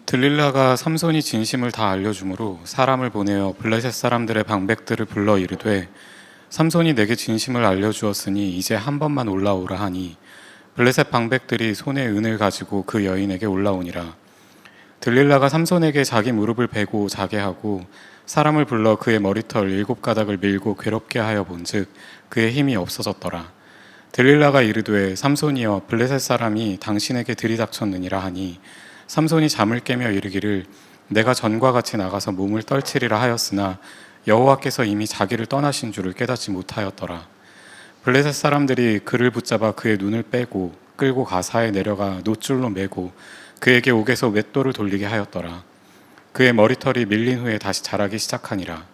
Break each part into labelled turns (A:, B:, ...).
A: 들릴라가 삼손이 진심을 다 알려주므로 사람을 보내어 블레셋 사람들의 방백들을 불러 이르되 삼손이 내게 진심을 알려주었으니 이제 한 번만 올라오라 하니 블레셋 방백들이 손에 은을 가지고 그 여인에게 올라오니라. 들릴라가 삼손에게 자기 무릎을 베고 자게 하고 사람을 불러 그의 머리털 7가닥을 밀고 괴롭게 하여 본즉 그의 힘이 없어졌더라. 들릴라가 이르되 삼손이여 블레셋 사람이 당신에게 들이닥쳤느니라 하니 삼손이 잠을 깨며 이르기를 내가 전과 같이 나가서 몸을 떨치리라 하였으나 여호와께서 이미 자기를 떠나신 줄을 깨닫지 못하였더라. 블레셋 사람들이 그를 붙잡아 그의 눈을 빼고 끌고 가사에 내려가 놋줄로 매고 그에게 옥에서 맷돌을 돌리게 하였더라. 그의 머리털이 밀린 후에 다시 자라기 시작하니라.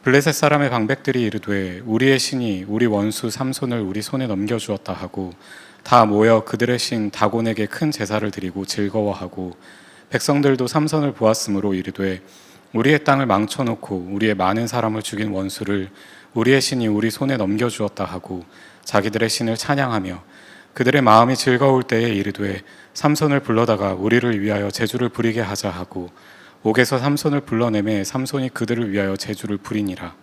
A: 블레셋 사람의 방백들이 이르되 우리의 신이 우리 원수 삼손을 우리 손에 넘겨주었다 하고 다 모여 그들의 신 다곤에게 큰 제사를 드리고 즐거워하고 백성들도 삼손을 보았으므로 이르되 우리의 땅을 망쳐놓고 우리의 많은 사람을 죽인 원수를 우리의 신이 우리 손에 넘겨주었다 하고 자기들의 신을 찬양하며 그들의 마음이 즐거울 때에 이르되 삼손을 불러다가 우리를 위하여 제주를 부리게 하자 하고 옥에서 삼손을 불러내매 삼손이 그들을 위하여 제주를 부리니라.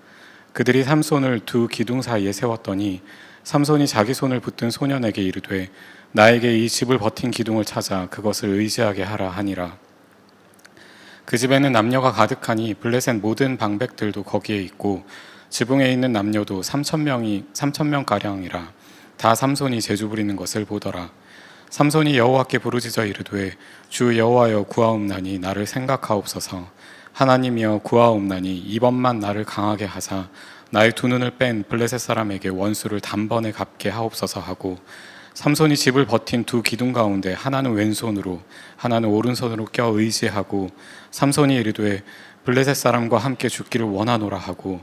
A: 그들이 삼손을 두 기둥 사이에 세웠더니 삼손이 자기 손을 붙든 소년에게 이르되 나에게 이 집을 버틴 기둥을 찾아 그것을 의지하게 하라 하니라. 그 집에는 남녀가 가득하니 블레셋 모든 방백들도 거기에 있고 지붕에 있는 남녀도 3,000명 가량이라. 다 삼손이 제주 부리는 것을 보더라. 삼손이 여호와께 부르짖어 이르되 주 여호와여 구하옵나니 나를 생각하옵소서. 하나님이여 구하옵나니 이번만 나를 강하게 하사 나의 두 눈을 뺀 블레셋 사람에게 원수를 단번에 갚게 하옵소서 하고 삼손이 집을 버틴 두 기둥 가운데 하나는 왼손으로 하나는 오른손으로 껴 의지하고 삼손이 이르되 블레셋 사람과 함께 죽기를 원하노라 하고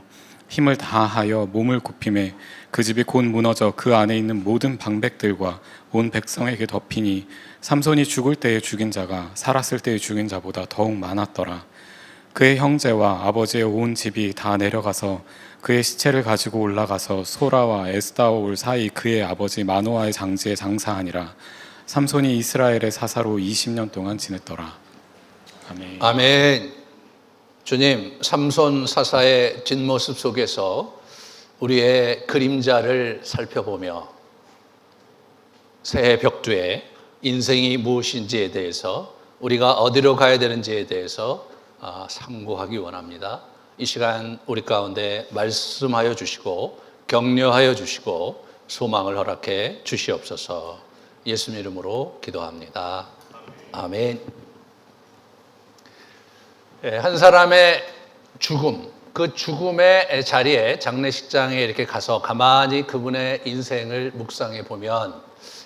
A: 힘을 다하여 몸을 굽힘에 그 집이 곧 무너져 그 안에 있는 모든 방백들과 온 백성에게 덮이니 삼손이 죽을 때에 죽인 자가 살았을 때에 죽인 자보다 더욱 많았더라. 그의 형제와 아버지의 온 집이 다 내려가서 그의 시체를 가지고 올라가서 소라와 에스다올 사이 그의 아버지 마노아의 장지에 장사하니라. 삼손이 이스라엘의 사사로 20년 동안 지냈더라. 아멘.
B: 아멘. 주님, 삼손 사사의 뒷모습 속에서 우리의 그림자를 살펴보며 새해 벽두에 인생이 무엇인지에 대해서 우리가 어디로 가야 되는지에 대해서 상고하기 원합니다. 이 시간 우리 가운데 말씀하여 주시고 격려하여 주시고 소망을 허락해 주시옵소서. 예수님 이름으로 기도합니다. 아멘. 한 사람의 죽음, 그 죽음의 자리에 장례식장에 이렇게 가서 가만히 그분의 인생을 묵상해 보면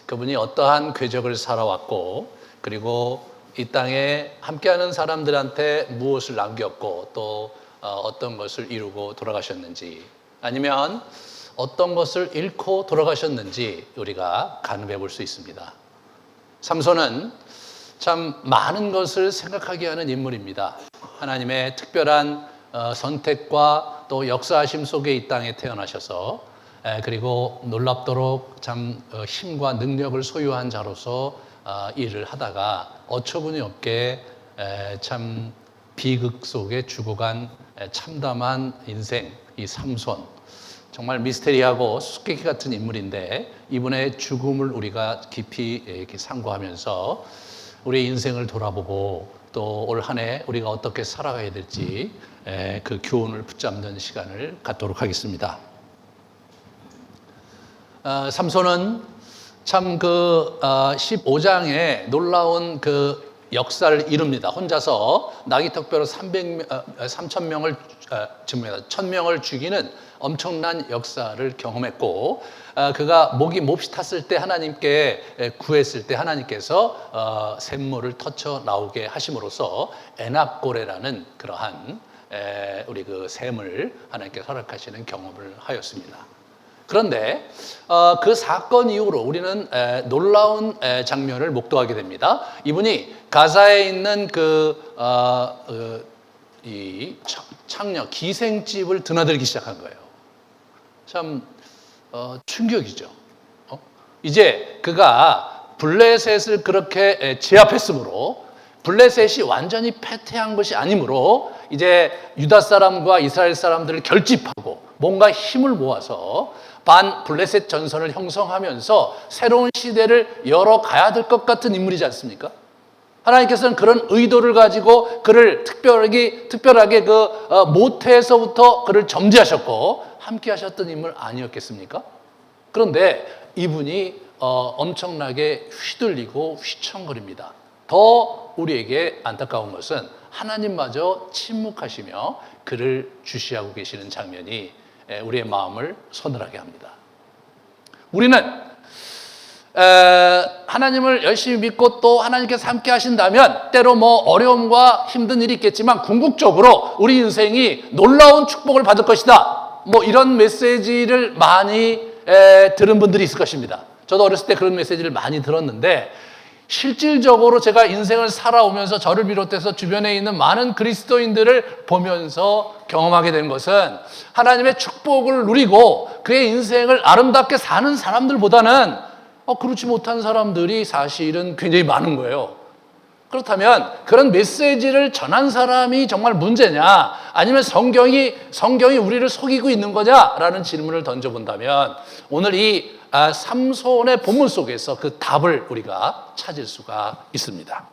B: 그분이 어떠한 궤적을 살아왔고 그리고 이 땅에 함께하는 사람들한테 무엇을 남겼고 또 어떤 것을 이루고 돌아가셨는지 아니면 어떤 것을 잃고 돌아가셨는지 우리가 가늠해 볼 수 있습니다. 삼손은 참 많은 것을 생각하게 하는 인물입니다. 하나님의 특별한 선택과 또 역사하심 속에 이 땅에 태어나셔서 그리고 놀랍도록 참 힘과 능력을 소유한 자로서 일을 하다가 어처구니 없게 참 비극 속에 죽어간 참담한 인생, 이 삼손. 정말 미스테리하고 수수께끼 같은 인물인데 이분의 죽음을 우리가 깊이 이렇게 상고하면서 우리의 인생을 돌아보고 또 올 한 해 우리가 어떻게 살아가야 될지 그 교훈을 붙잡는 시간을 갖도록 하겠습니다. 삼손은 참 그 15장에 놀라운 그 역사를 이룹니다. 혼자서 나귀턱뼈로 3,000명을 1,000명을 죽이는 엄청난 역사를 경험했고 그가 목이 몹시 탔을 때 하나님께 구했을 때 하나님께서 샘물을 터쳐 나오게 하심으로써 에낙고레라는 그러한 우리 그 샘을 하나님께 허락하시는 경험을 하였습니다. 그런데 그 사건 이후로 우리는 놀라운 장면을 목도하게 됩니다. 이분이 가사에 있는 이 창녀 기생집을 드나들기 시작한 거예요. 참 충격이죠. 이제 그가 블레셋을 그렇게 제압했으므로 블레셋이 완전히 패퇴한 것이 아니므로 이제 유다 사람과 이스라엘 사람들을 결집하고 뭔가 힘을 모아서 반 블레셋 전선을 형성하면서 새로운 시대를 열어가야 될 것 같은 인물이지 않습니까? 하나님께서는 그런 의도를 가지고 그를 특별하게 그 모태에서부터 그를 점지하셨고 함께 하셨던 인물 아니었겠습니까? 그런데 이분이 엄청나게 휘둘리고 휘청거립니다. 더 우리에게 안타까운 것은 하나님마저 침묵하시며 그를 주시하고 계시는 장면이 우리의 마음을 서늘하게 합니다. 우리는 하나님을 열심히 믿고 또 하나님께서 함께 하신다면 때로 뭐 어려움과 힘든 일이 있겠지만 궁극적으로 우리 인생이 놀라운 축복을 받을 것이다. 뭐 이런 메시지를 많이 들은 분들이 있을 것입니다. 저도 어렸을 때 그런 메시지를 많이 들었는데 실질적으로 제가 인생을 살아오면서 저를 비롯해서 주변에 있는 많은 그리스도인들을 보면서 경험하게 된 것은 하나님의 축복을 누리고 그의 인생을 아름답게 사는 사람들보다는 그렇지 못한 사람들이 사실은 굉장히 많은 거예요. 그렇다면 그런 메시지를 전한 사람이 정말 문제냐 아니면 성경이 우리를 속이고 있는 거냐라는 질문을 던져본다면 오늘 이 삼손의 본문 속에서 그 답을 우리가 찾을 수가 있습니다.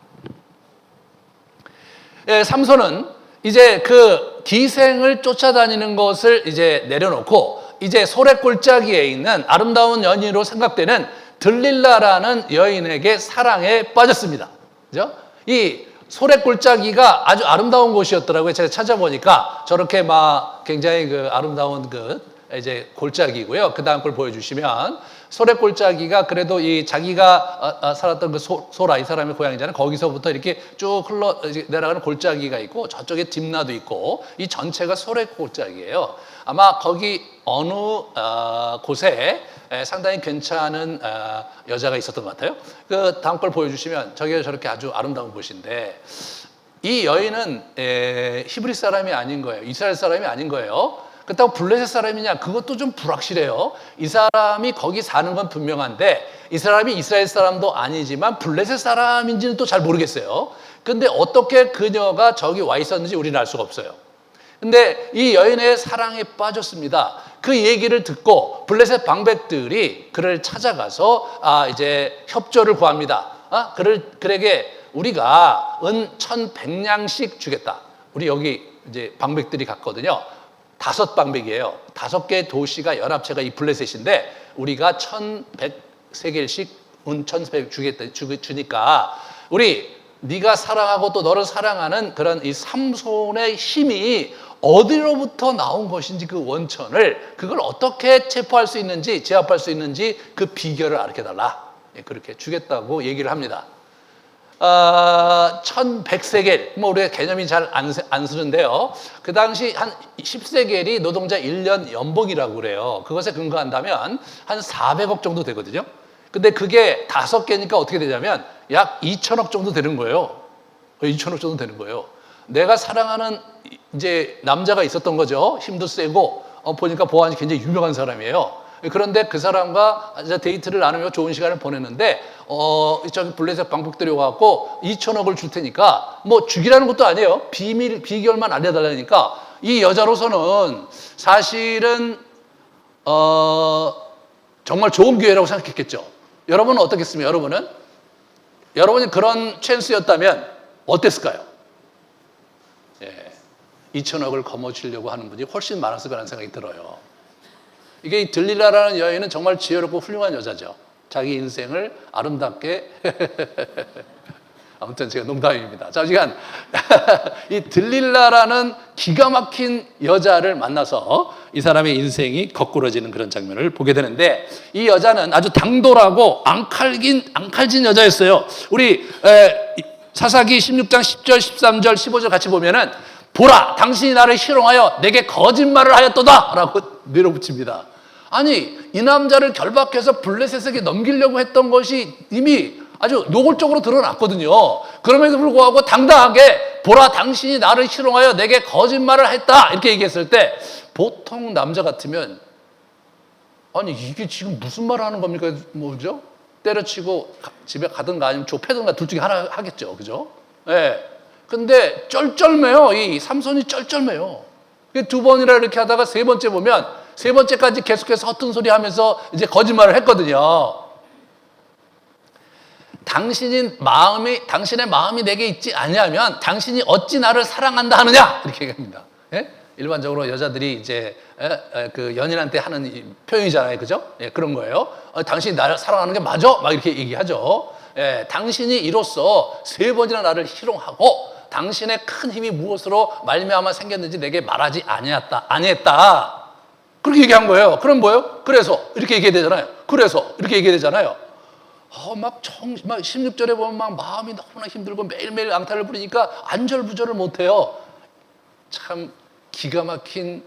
B: 삼손은 이제 그 기생을 쫓아다니는 것을 이제 내려놓고 이제 소래골짜기에 있는 아름다운 여인으로 생각되는 들릴라라는 여인에게 사랑에 빠졌습니다. 그죠? 이 소래골짜기가 아주 아름다운 곳이었더라고요. 제가 찾아보니까 저렇게 막 굉장히 그 아름다운 그 이제 골짜기고요. 그 다음 걸 보여주시면 소래골짜기가 그래도 이 자기가 살았던 그 소라 이 사람의 고향이잖아요. 거기서부터 이렇게 쭉 흘러 내려가는 골짜기가 있고 저쪽에 딥나도 있고 이 전체가 소래골짜기예요. 아마 거기 어느 곳에 상당히 괜찮은 여자가 있었던 것 같아요. 그 다음 걸 보여주시면 저게 저렇게 아주 아름다운 곳인데 이 여인은 히브리 사람이 아닌 거예요. 이스라엘 사람이 아닌 거예요. 그렇다고 블레셋 사람이냐? 그것도 좀 불확실해요. 이 사람이 거기 사는 건 분명한데 이 사람이 이스라엘 사람도 아니지만 블레셋 사람인지는 또 잘 모르겠어요. 근데 어떻게 그녀가 저기 와 있었는지 우리는 알 수가 없어요. 근데 이 여인의 사랑에 빠졌습니다. 그 얘기를 듣고 블레셋 방백들이 그를 찾아가서 이제 협조를 구합니다. 그에게 우리가 은 1,100냥씩 주겠다. 우리 여기 이제 방백들이 갔거든요. 5방백이에요. 5개 도시가 연합체가 이 블레셋인데 우리가 1,100세겔씩 은 1,100 주니까 우리 네가 사랑하고 또 너를 사랑하는 그런 이 삼손의 힘이 어디로부터 나온 것인지 그 원천을 그걸 어떻게 체포할 수 있는지 제압할 수 있는지 그 비결을 알려달라. 그렇게 주겠다고 얘기를 합니다. 1,100세겔, 뭐 우리가 개념이 잘 안 쓰는데요. 그 당시 한 10세겔이 노동자 1년 연봉이라고 그래요. 그것에 근거한다면 한 400억 정도 되거든요. 근데 그게 5개니까 어떻게 되냐면 약 2천억 정도 되는 거예요. 2천억 정도 되는 거예요. 내가 사랑하는 이제 남자가 있었던 거죠. 힘도 세고 보니까 보안이 굉장히 유명한 사람이에요. 그런데 그 사람과 데이트를 나누며 좋은 시간을 보냈는데 저기 블레셋 방북들이 와갖고 2천억을 줄 테니까 뭐 죽이라는 것도 아니에요. 비결만 알려달라니까 이 여자로서는 사실은 정말 좋은 기회라고 생각했겠죠. 여러분은 어떻겠습니까? 여러분이 그런 찬스였다면 어땠을까요? 2천억을 거머쥐려고 하는 분이 훨씬 많았을 거라는 생각이 들어요. 이게 이 들릴라라는 여인은 정말 지혜롭고 훌륭한 여자죠. 자기 인생을 아름답게 아무튼 제가 농담입니다. 자, 시간 이 들릴라라는 기가 막힌 여자를 만나서 이 사람의 인생이 거꾸러지는 그런 장면을 보게 되는데 이 여자는 아주 당돌하고 앙칼진 여자였어요. 우리 사사기 16장 10절, 13절, 15절 같이 보면은 보라, 당신이 나를 희롱하여 내게 거짓말을 하였도다 라고 밀어붙입니다. 아니, 이 남자를 결박해서 블레셋에게 넘기려고 했던 것이 이미 아주 노골적으로 드러났거든요. 그럼에도 불구하고 당당하게 보라, 당신이 나를 희롱하여 내게 거짓말을 했다 이렇게 얘기했을 때 보통 남자 같으면 아니 이게 지금 무슨 말을 하는 겁니까? 뭐죠? 때려치고 집에 가든가 아니면 좁혀든가 둘 중에 하나 하겠죠. 그죠? 예. 근데 쩔쩔매요. 이 삼손이 쩔쩔매요. 두 번이나 이렇게 하다가 세 번째 보면 세 번째까지 계속해서 허튼 소리 하면서 이제 거짓말을 했거든요. 당신의 마음이 내게 있지 아니하면 당신이 어찌 나를 사랑한다 하느냐 이렇게 얘기합니다. 예? 일반적으로 여자들이 이제 그 연인한테 하는 이 표현이잖아요, 그죠? 예, 그런 거예요. 당신이 나를 사랑하는 게 맞아? 막 이렇게 얘기하죠. 예, 당신이 이로써 세 번이나 나를 희롱하고 당신의 큰 힘이 무엇으로 말미암아 생겼는지 내게 말하지 아니했다. 그렇게 얘기한 거예요. 그럼 뭐예요? 그래서 이렇게 얘기해야 되잖아요. 그래서 이렇게 얘기해야 되잖아요. 막 16절에 보면 막 마음이 너무나 힘들고 매일매일 앙탈을 부리니까 안절부절을 못해요. 참 기가 막힌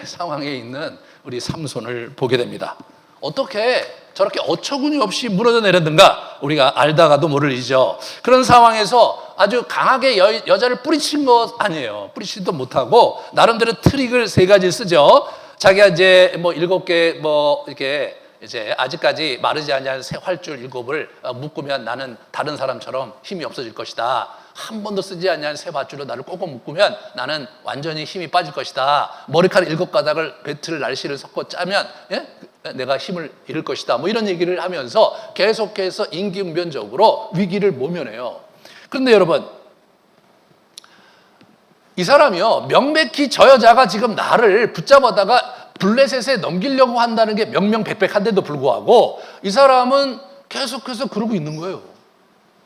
B: 상황에 있는 우리 삼손을 보게 됩니다. 어떻게 저렇게 어처구니 없이 무너져 내렸는가 우리가 알다가도 모를 일이죠. 그런 상황에서 아주 강하게 여자를 뿌리친 것 아니에요. 뿌리치지도 못하고 나름대로 트릭을 세 가지 쓰죠. 자기가 이제 뭐 7개 뭐 이렇게 이제 아직까지 마르지 않은 새 활줄 7을 묶으면 나는 다른 사람처럼 힘이 없어질 것이다. 한 번도 쓰지 않는 새 밧줄로 나를 꼭꼭 묶으면 나는 완전히 힘이 빠질 것이다. 머리카락 7가닥을 배틀 날씨를 섞어 짜면 내가 힘을 잃을 것이다. 뭐 이런 얘기를 하면서 계속해서 임기응변적으로 위기를 모면해요. 그런데 여러분, 이 사람이요, 명백히 저 여자가 지금 나를 붙잡아다가 블레셋에 넘기려고 한다는 게 명명백백한데도 불구하고 이 사람은 계속해서 그러고 있는 거예요.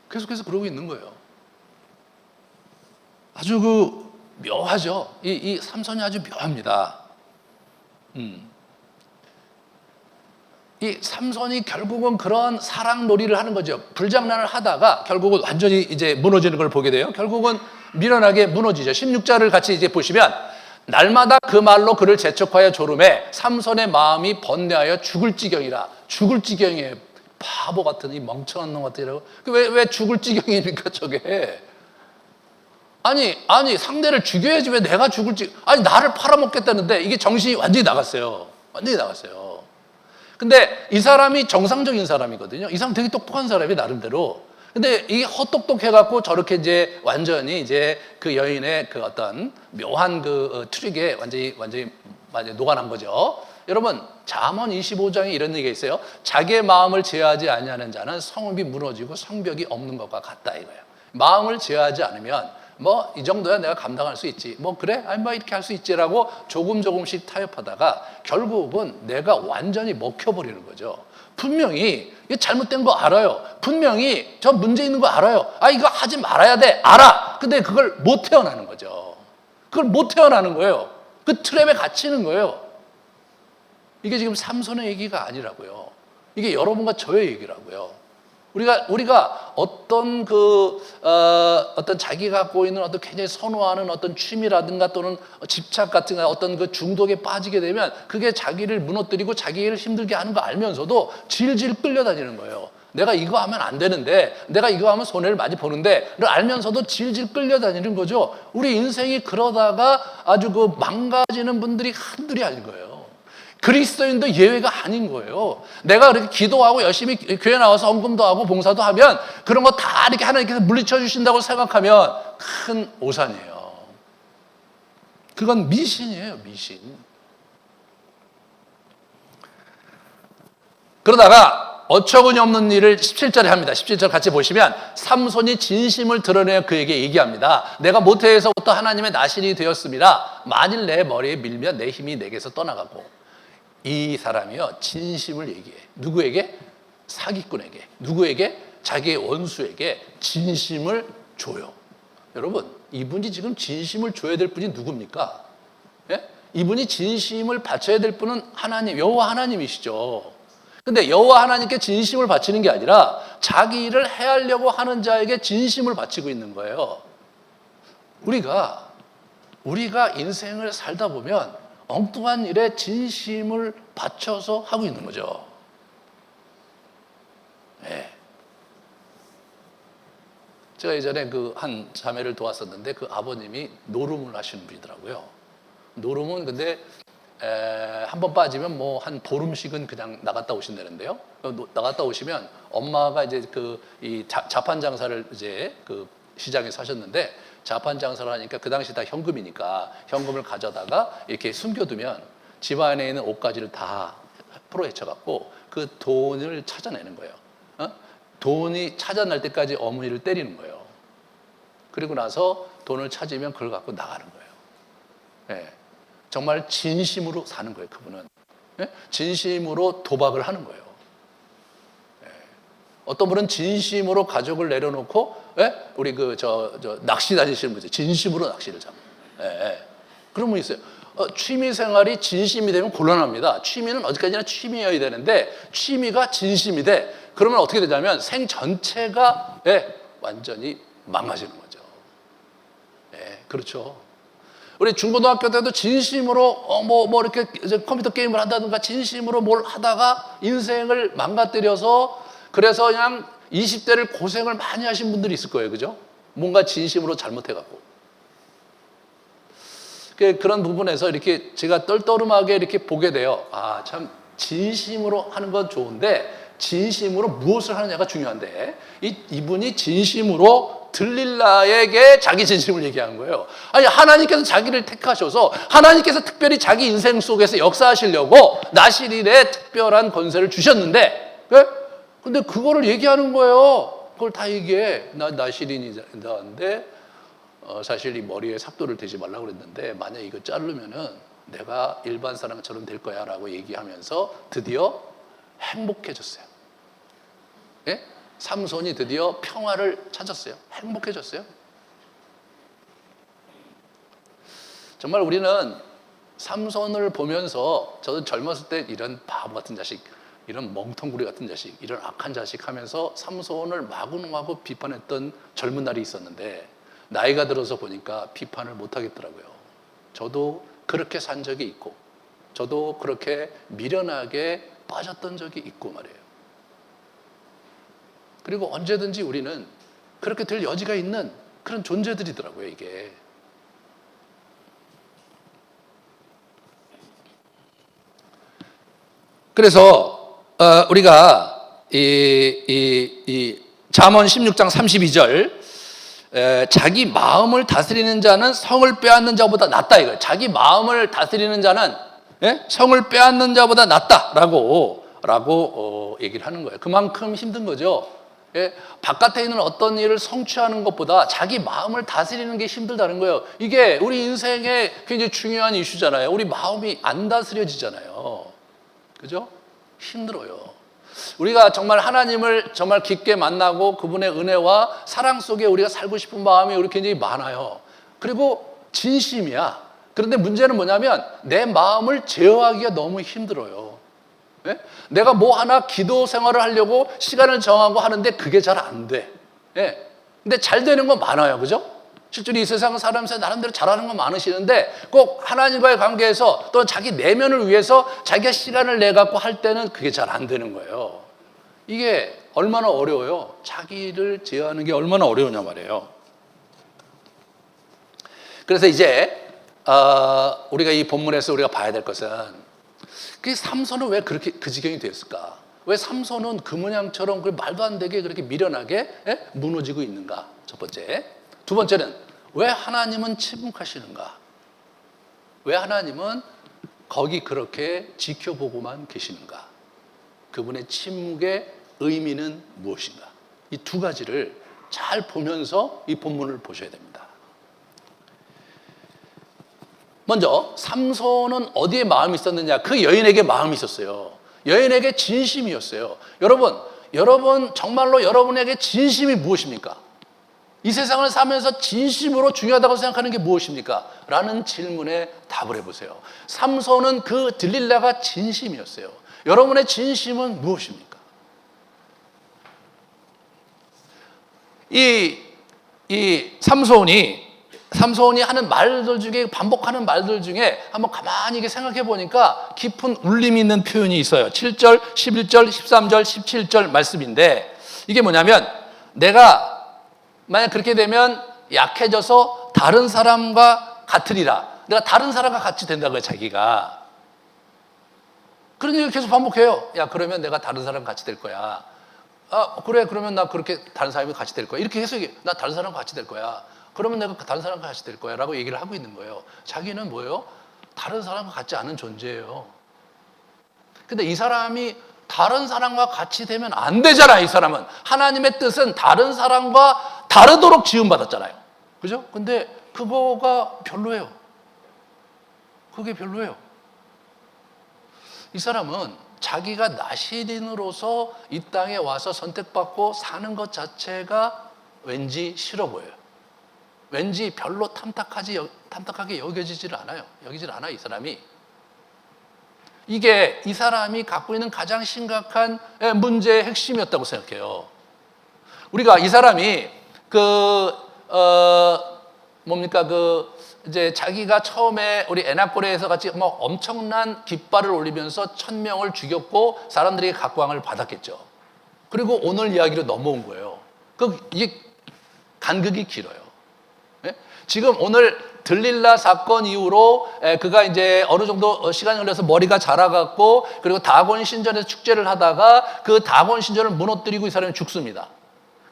B: 계속해서 그러고 있는 거예요. 아주 묘하죠. 이 삼손이 아주 묘합니다. 이 삼손이 결국은 그런 사랑 놀이를 하는 거죠. 불장난을 하다가 결국은 완전히 이제 무너지는 걸 보게 돼요. 결국은 미련하게 무너지죠. 16절을 같이 이제 보시면 날마다 그 말로 그를 재촉하여 조름해 삼손의 마음이 번뇌하여 죽을 지경이라. 죽을 지경이에요. 바보 같은 이 멍청한 놈 같으라고. 왜 죽을 지경입니까 저게? 아니 상대를 죽여야지 왜 내가 죽을지. 아니 나를 팔아먹겠다는데 이게 정신이 완전히 나갔어요. 완전히 나갔어요. 근데 이 사람이 정상적인 사람이거든요. 이 사람 되게 똑똑한 사람이 나름대로. 근데 이게 헛똑똑해갖고 저렇게 이제 완전히 이제 그 여인의 그 어떤 묘한 그 트릭에 완전히 녹아난 거죠. 여러분, 잠언 25장에 이런 얘기가 있어요. 자기의 마음을 제어하지 아니하는 자는 성읍이 무너지고 성벽이 없는 것과 같다 이거예요. 마음을 제어하지 않으면 뭐 이 정도야 내가 감당할 수 있지. 뭐 그래? 아니 뭐 이렇게 할 수 있지라고 조금씩 타협하다가 결국은 내가 완전히 먹혀버리는 거죠. 분명히 이게 잘못된 거 알아요. 분명히 저 문제 있는 거 알아요. 이거 하지 말아야 돼. 알아. 근데 그걸 못 태어나는 거죠. 그걸 못 태어나는 거예요. 그 트랩에 갇히는 거예요. 이게 지금 삼손의 얘기가 아니라고요. 이게 여러분과 저의 얘기라고요. 우리가 어떤 어떤 자기가 갖고 있는 어떤 굉장히 선호하는 어떤 취미라든가 또는 집착 같은 어떤 그 중독에 빠지게 되면 그게 자기를 무너뜨리고 자기를 힘들게 하는 거 알면서도 질질 끌려다니는 거예요. 내가 이거 하면 안 되는데, 내가 이거 하면 손해를 많이 보는데, 알면서도 질질 끌려다니는 거죠. 우리 인생이 그러다가 아주 망가지는 분들이 한둘이 아닌 거예요. 그리스도인도 예외가 아닌 거예요. 내가 그렇게 기도하고 열심히 교회 나와서 헌금도 하고 봉사도 하면 그런 거 다 이렇게 하나님께서 물리쳐 주신다고 생각하면 큰 오산이에요. 그건 미신이에요, 미신. 그러다가 어처구니 없는 일을 17절에 합니다. 17절 같이 보시면 삼손이 진심을 드러내어 그에게 얘기합니다. 내가 모태에서부터 하나님의 나신이 되었습니다. 만일 내 머리에 밀면 내 힘이 내게서 떠나가고. 이 사람이요, 진심을 얘기해. 누구에게? 사기꾼에게. 누구에게? 자기의 원수에게 진심을 줘요. 여러분, 이분이 지금 진심을 줘야 될 분이 누굽니까? 예? 이분이 진심을 바쳐야 될 분은 하나님, 여호와 하나님이시죠. 근데 여호와 하나님께 진심을 바치는 게 아니라 자기 일을 해하려고 하는 자에게 진심을 바치고 있는 거예요. 우리가 인생을 살다 보면 엉뚱한 일에 진심을 바쳐서 하고 있는 거죠. 네. 제가 예전에 한 자매를 도왔었는데 그 아버님이 노름을 하시는 분이더라고요. 노름은 근데 한 번 빠지면 뭐 한 보름씩은 그냥 나갔다 오신다는데요. 나갔다 오시면 엄마가 이제 이 자판 장사를 이제 시장에 사셨는데 자판 장사를 하니까 그 당시 다 현금이니까 현금을 가져다가 이렇게 숨겨두면 집 안에 있는 옷가지를 다 풀어 헤쳐갖고 그 돈을 찾아내는 거예요. 돈이 찾아날 때까지 어머니를 때리는 거예요. 그리고 나서 돈을 찾으면 그걸 갖고 나가는 거예요. 예. 정말 진심으로 사는 거예요, 그분은. 예? 진심으로 도박을 하는 거예요. 예. 어떤 분은 진심으로 가족을 내려놓고, 예? 우리 낚시 다니시는 분들, 진심으로 낚시를 잡아요. 예. 예. 그런 분 있어요. 취미 생활이 진심이 되면 곤란합니다. 취미는 어디까지나 취미여야 되는데, 취미가 진심이 돼. 그러면 어떻게 되냐면 생 전체가 완전히 망가지는 거죠. 그렇죠. 우리 중고등학교 때도 진심으로 이렇게 컴퓨터 게임을 한다든가 진심으로 뭘 하다가 인생을 망가뜨려서 그래서 그냥 20대를 고생을 많이 하신 분들이 있을 거예요. 그죠? 뭔가 진심으로 잘못해갖고. 그런 부분에서 이렇게 제가 떨떠름하게 이렇게 보게 돼요. 아, 참 진심으로 하는 건 좋은데 진심으로 무엇을 하느냐가 중요한데 이분이 진심으로 들릴라에게 자기 진심을 얘기한 거예요. 아니, 하나님께서 자기를 택하셔서 하나님께서 특별히 자기 인생 속에서 역사하시려고 나실인에 특별한 권세를 주셨는데 근데 그거를 얘기하는 거예요. 그걸 다 얘기해. 나 나실인이다는데 사실 이 머리에 삽도를 대지 말라고 그랬는데 만약 이거 자르면은 내가 일반 사람처럼 될 거야 라고 얘기하면서 드디어 행복해졌어요. 예? 삼손이 드디어 평화를 찾았어요. 행복해졌어요. 정말 우리는 삼손을 보면서 저도 젊었을 때 이런 바보 같은 자식, 이런 멍텅구리 같은 자식, 이런 악한 자식 하면서 삼손을 마구마구 비판했던 젊은 날이 있었는데 나이가 들어서 보니까 비판을 못 하겠더라고요. 저도 그렇게 산 적이 있고 저도 그렇게 미련하게 빠졌던 적이 있고 말이에요. 그리고 언제든지 우리는 그렇게 될 여지가 있는 그런 존재들이더라고요, 이게. 그래서 우리가 이 잠언 16장 32절 자기 마음을 다스리는 자는 성을 빼앗는 자보다 낫다 이거예요. 자기 마음을 다스리는 자는 성을 빼앗는 자보다 낫다라고 얘기를 하는 거예요. 그만큼 힘든 거죠. 바깥에 있는 어떤 일을 성취하는 것보다 자기 마음을 다스리는 게 힘들다는 거예요. 이게 우리 인생의 굉장히 중요한 이슈잖아요. 우리 마음이 안 다스려지잖아요. 그죠? 힘들어요. 우리가 정말 하나님을 정말 깊게 만나고 그분의 은혜와 사랑 속에 우리가 살고 싶은 마음이 우리 굉장히 많아요. 그리고 진심이야. 그런데 문제는 뭐냐면 내 마음을 제어하기가 너무 힘들어요. 예? 내가 뭐 하나 기도 생활을 하려고 시간을 정하고 하는데 그게 잘 안 돼. 예? 근데 잘 되는 건 많아요. 그죠? 실제로 이 세상 사람 사이 나름대로 잘하는 건 많으시는데 꼭 하나님과의 관계에서 또 자기 내면을 위해서 자기가 시간을 내갖고 할 때는 그게 잘 안 되는 거예요. 이게 얼마나 어려워요. 자기를 제어하는 게 얼마나 어려우냐 말이에요. 그래서 이제 우리가 이 본문에서 우리가 봐야 될 것은 그 삼손은 왜 그렇게 그 지경이 되었을까? 왜 삼손은 그 모양처럼 말도 안 되게 그렇게 미련하게 무너지고 있는가? 첫 번째. 두 번째는 왜 하나님은 침묵하시는가? 왜 하나님은 거기 그렇게 지켜보고만 계시는가? 그분의 침묵의 의미는 무엇인가? 이 두 가지를 잘 보면서 이 본문을 보셔야 됩니다. 먼저 삼손은 어디에 마음이 있었느냐? 그 여인에게 마음이 있었어요. 여인에게 진심이었어요. 여러분 정말로 여러분에게 진심이 무엇입니까? 이 세상을 사면서 진심으로 중요하다고 생각하는 게 무엇입니까? 라는 질문에 답을 해보세요. 삼손은 그 들릴라가 진심이었어요. 여러분의 진심은 무엇입니까? 이 삼손이 하는 말들 중에 반복하는 말들 중에 한번 가만히 생각해 보니까 깊은 울림이 있는 표현이 있어요. 7절, 11절, 13절, 17절 말씀인데 이게 뭐냐면 내가 만약 그렇게 되면 약해져서 다른 사람과 같으리라. 내가 다른 사람과 같이 된다고요, 자기가. 그런 얘기를 계속 반복해요. 야, 그러면 내가 다른 사람과 같이 될 거야. 그래, 그러면 나 그렇게 다른 사람이 같이 될 거야. 이렇게 해석이, 나 다른 사람과 같이 될 거야. 그러면 내가 다른 사람과 같이 될 거야. 라고 얘기를 하고 있는 거예요. 자기는 뭐예요? 다른 사람과 같지 않은 존재예요. 근데 이 사람이 다른 사람과 같이 되면 안 되잖아, 이 사람은. 하나님의 뜻은 다른 사람과 다르도록 지음받았잖아요. 그죠? 근데 그거가 별로예요. 그게 별로예요. 이 사람은 자기가 나시린으로서 이 땅에 와서 선택받고 사는 것 자체가 왠지 싫어 보여요. 왠지 별로 탐탁하게 여겨지질 않아요. 여기질 않아, 이 사람이. 이게 이 사람이 갖고 있는 가장 심각한 문제의 핵심이었다고 생각해요. 우리가 이 사람이 이제 자기가 처음에 우리 에나꼬레에서 같이 뭐 엄청난 깃발을 올리면서 1000명을 죽였고 사람들이 각광을 받았겠죠. 그리고 오늘 이야기로 넘어온 거예요. 이게 간극이 길어요. 예? 지금 오늘 들릴라 사건 이후로 그가 이제 어느 정도 시간이 흘러서 머리가 자라갔고 그리고 다곤 신전에서 축제를 하다가 그 다곤 신전을 무너뜨리고 이 사람이 죽습니다.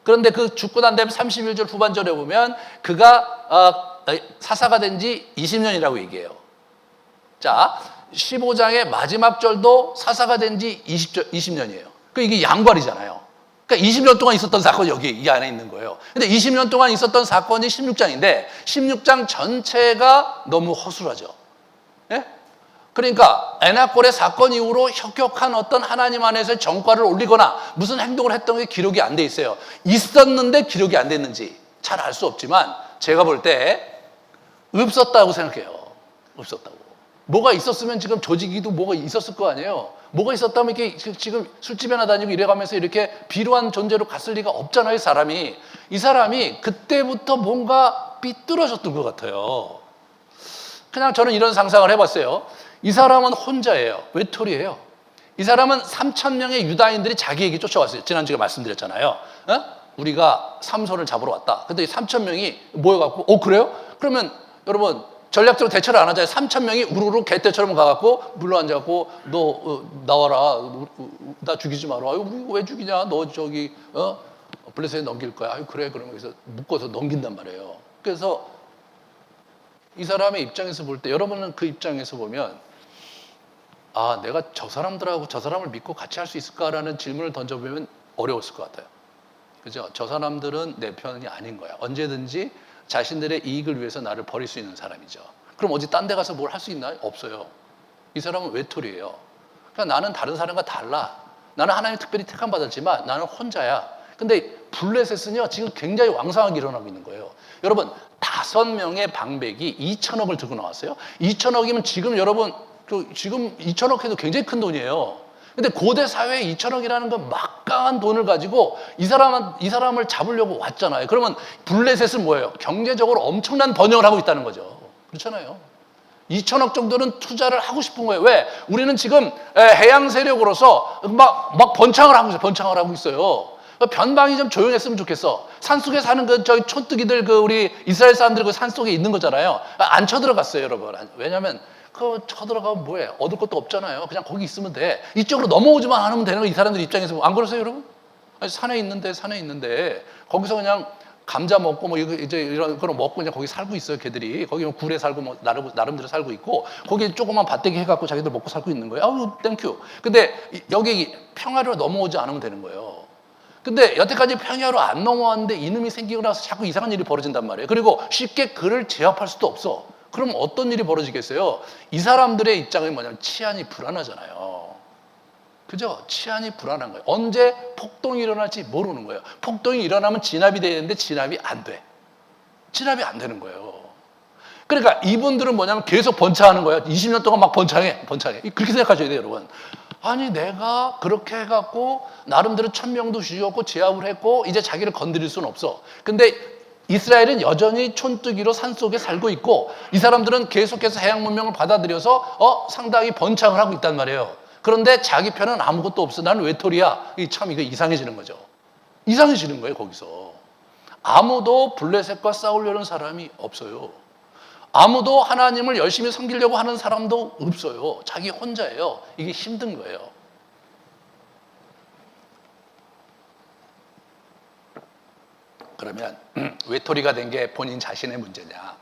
B: 그런데 그 죽고 난 다음에 31절 후반절에 보면 그가 사사가 된 지 20년이라고 얘기해요. 자, 15장의 마지막 절도 사사가 된 지 20년이에요. 이게 양괄이잖아요. 그러니까 20년 동안 있었던 사건이 여기 이 안에 있는 거예요. 근데 20년 동안 있었던 사건이 16장인데 16장 전체가 너무 허술하죠. 예? 그러니까 에나골의 사건 이후로 혁혁한 어떤 하나님 안에서의 정과를 올리거나 무슨 행동을 했던 게 기록이 안 돼 있어요. 있었는데 기록이 안 됐는지 잘 알 수 없지만 제가 볼 때 없었다고 생각해요. 없었다고. 뭐가 있었으면 지금 조직이도 뭐가 있었을 거 아니에요. 뭐가 있었다면 이렇게 지금 술집에나 다니고 이래가면서 이렇게 비루한 존재로 갔을 리가 없잖아요, 사람이. 이 사람이 그때부터 뭔가 삐뚤어졌던 것 같아요. 그냥 저는 이런 상상을 해봤어요. 이 사람은 혼자예요. 외톨이에요. 이 사람은 3,000명의 유다인들이 자기에게 쫓아왔어요. 지난주에 말씀드렸잖아요. 우리가 삼손을 잡으러 왔다. 근데 3,000명이 모여갖고, 그래요? 그러면 여러분, 전략적으로 대처를 안 하잖아요. 3,000명이 우르르 개떼처럼 가갖고 물러 앉아갖고 너 나와라. 나 죽이지 마라. 우리 왜 죽이냐? 너 저기 블레셋에 넘길 거야. 그래. 그러면 그래서 묶어서 넘긴단 말이에요. 그래서 이 사람의 입장에서 볼 때 여러분은 그 입장에서 보면 내가 저 사람들하고 저 사람을 믿고 같이 할 수 있을까라는 질문을 던져보면 어려웠을 것 같아요. 그죠? 저 사람들은 내 편이 아닌 거야. 언제든지 자신들의 이익을 위해서 나를 버릴 수 있는 사람이죠. 그럼 어디 딴 데 가서 뭘 할 수 있나요? 없어요. 이 사람은 외톨이에요. 그러니까 나는 다른 사람과 달라. 나는 하나님 특별히 택함 받았지만 나는 혼자야. 근데 블레셋은요 지금 굉장히 왕성하게 일어나고 있는 거예요. 여러분 5명의 방백이 2천억을 들고 나왔어요. 2천억이면 지금 여러분 지금 2천억 해도 굉장히 큰 돈이에요. 근데 고대 사회에 2천억이라는 건 막강한 돈을 가지고 이 사람을 잡으려고 왔잖아요. 그러면 블레셋은 뭐예요? 경제적으로 엄청난 번영을 하고 있다는 거죠. 그렇잖아요. 2천억 정도는 투자를 하고 싶은 거예요. 왜? 우리는 지금 해양 세력으로서 막 번창을 하고 있어요. 변방이 좀 조용했으면 좋겠어. 산속에 사는 저기 촌뜨기들 우리 이스라엘 사람들 그 산속에 있는 거잖아요. 안 쳐들어갔어요, 여러분. 왜냐면 쳐들어가면 뭐해? 얻을 것도 없잖아요. 그냥 거기 있으면 돼. 이쪽으로 넘어오지만 않으면 되는 거 이 사람들 입장에서 안 그러세요, 여러분? 산에 있는데 거기서 그냥 감자 먹고 뭐 이제 이런 거 먹고 그냥 거기 살고 있어요, 걔들이. 거기 굴에 살고 뭐 나름대로 살고 있고 거기 조그만 밭대기 해갖고 자기들 먹고 살고 있는 거예요. 아우, 땡큐. 근데 여기 평야로 넘어오지 않으면 되는 거예요. 근데 여태까지 평야로 안 넘어왔는데 이놈이 생기고 나서 자꾸 이상한 일이 벌어진단 말이에요. 그리고 쉽게 그를 제압할 수도 없어. 그럼 어떤 일이 벌어지겠어요? 이 사람들의 입장은 뭐냐면 치안이 불안하잖아요. 그죠? 치안이 불안한 거예요. 언제 폭동이 일어날지 모르는 거예요. 폭동이 일어나면 진압이 돼야 되는데 진압이 안 돼. 진압이 안 되는 거예요. 그러니까 이분들은 뭐냐면 계속 번창하는 거예요. 20년 동안 막 번창해. 그렇게 생각하셔야 돼요, 여러분. 아니 내가 그렇게 해갖고 나름대로 1,000명도 죽였고 제압을 했고 이제 자기를 건드릴 수는 없어. 근데 이스라엘은 여전히 촌뜨기로 산속에 살고 있고 이 사람들은 계속해서 해양 문명을 받아들여서 상당히 번창을 하고 있단 말이에요. 그런데 자기 편은 아무것도 없어. 나는 외톨이야. 참 이거 이상해지는 거죠. 이상해지는 거예요, 거기서. 아무도 블레셋과 싸우려는 사람이 없어요. 아무도 하나님을 열심히 섬기려고 하는 사람도 없어요. 자기 혼자예요. 이게 힘든 거예요. 그러면 외톨이가 된 게 본인 자신의 문제냐?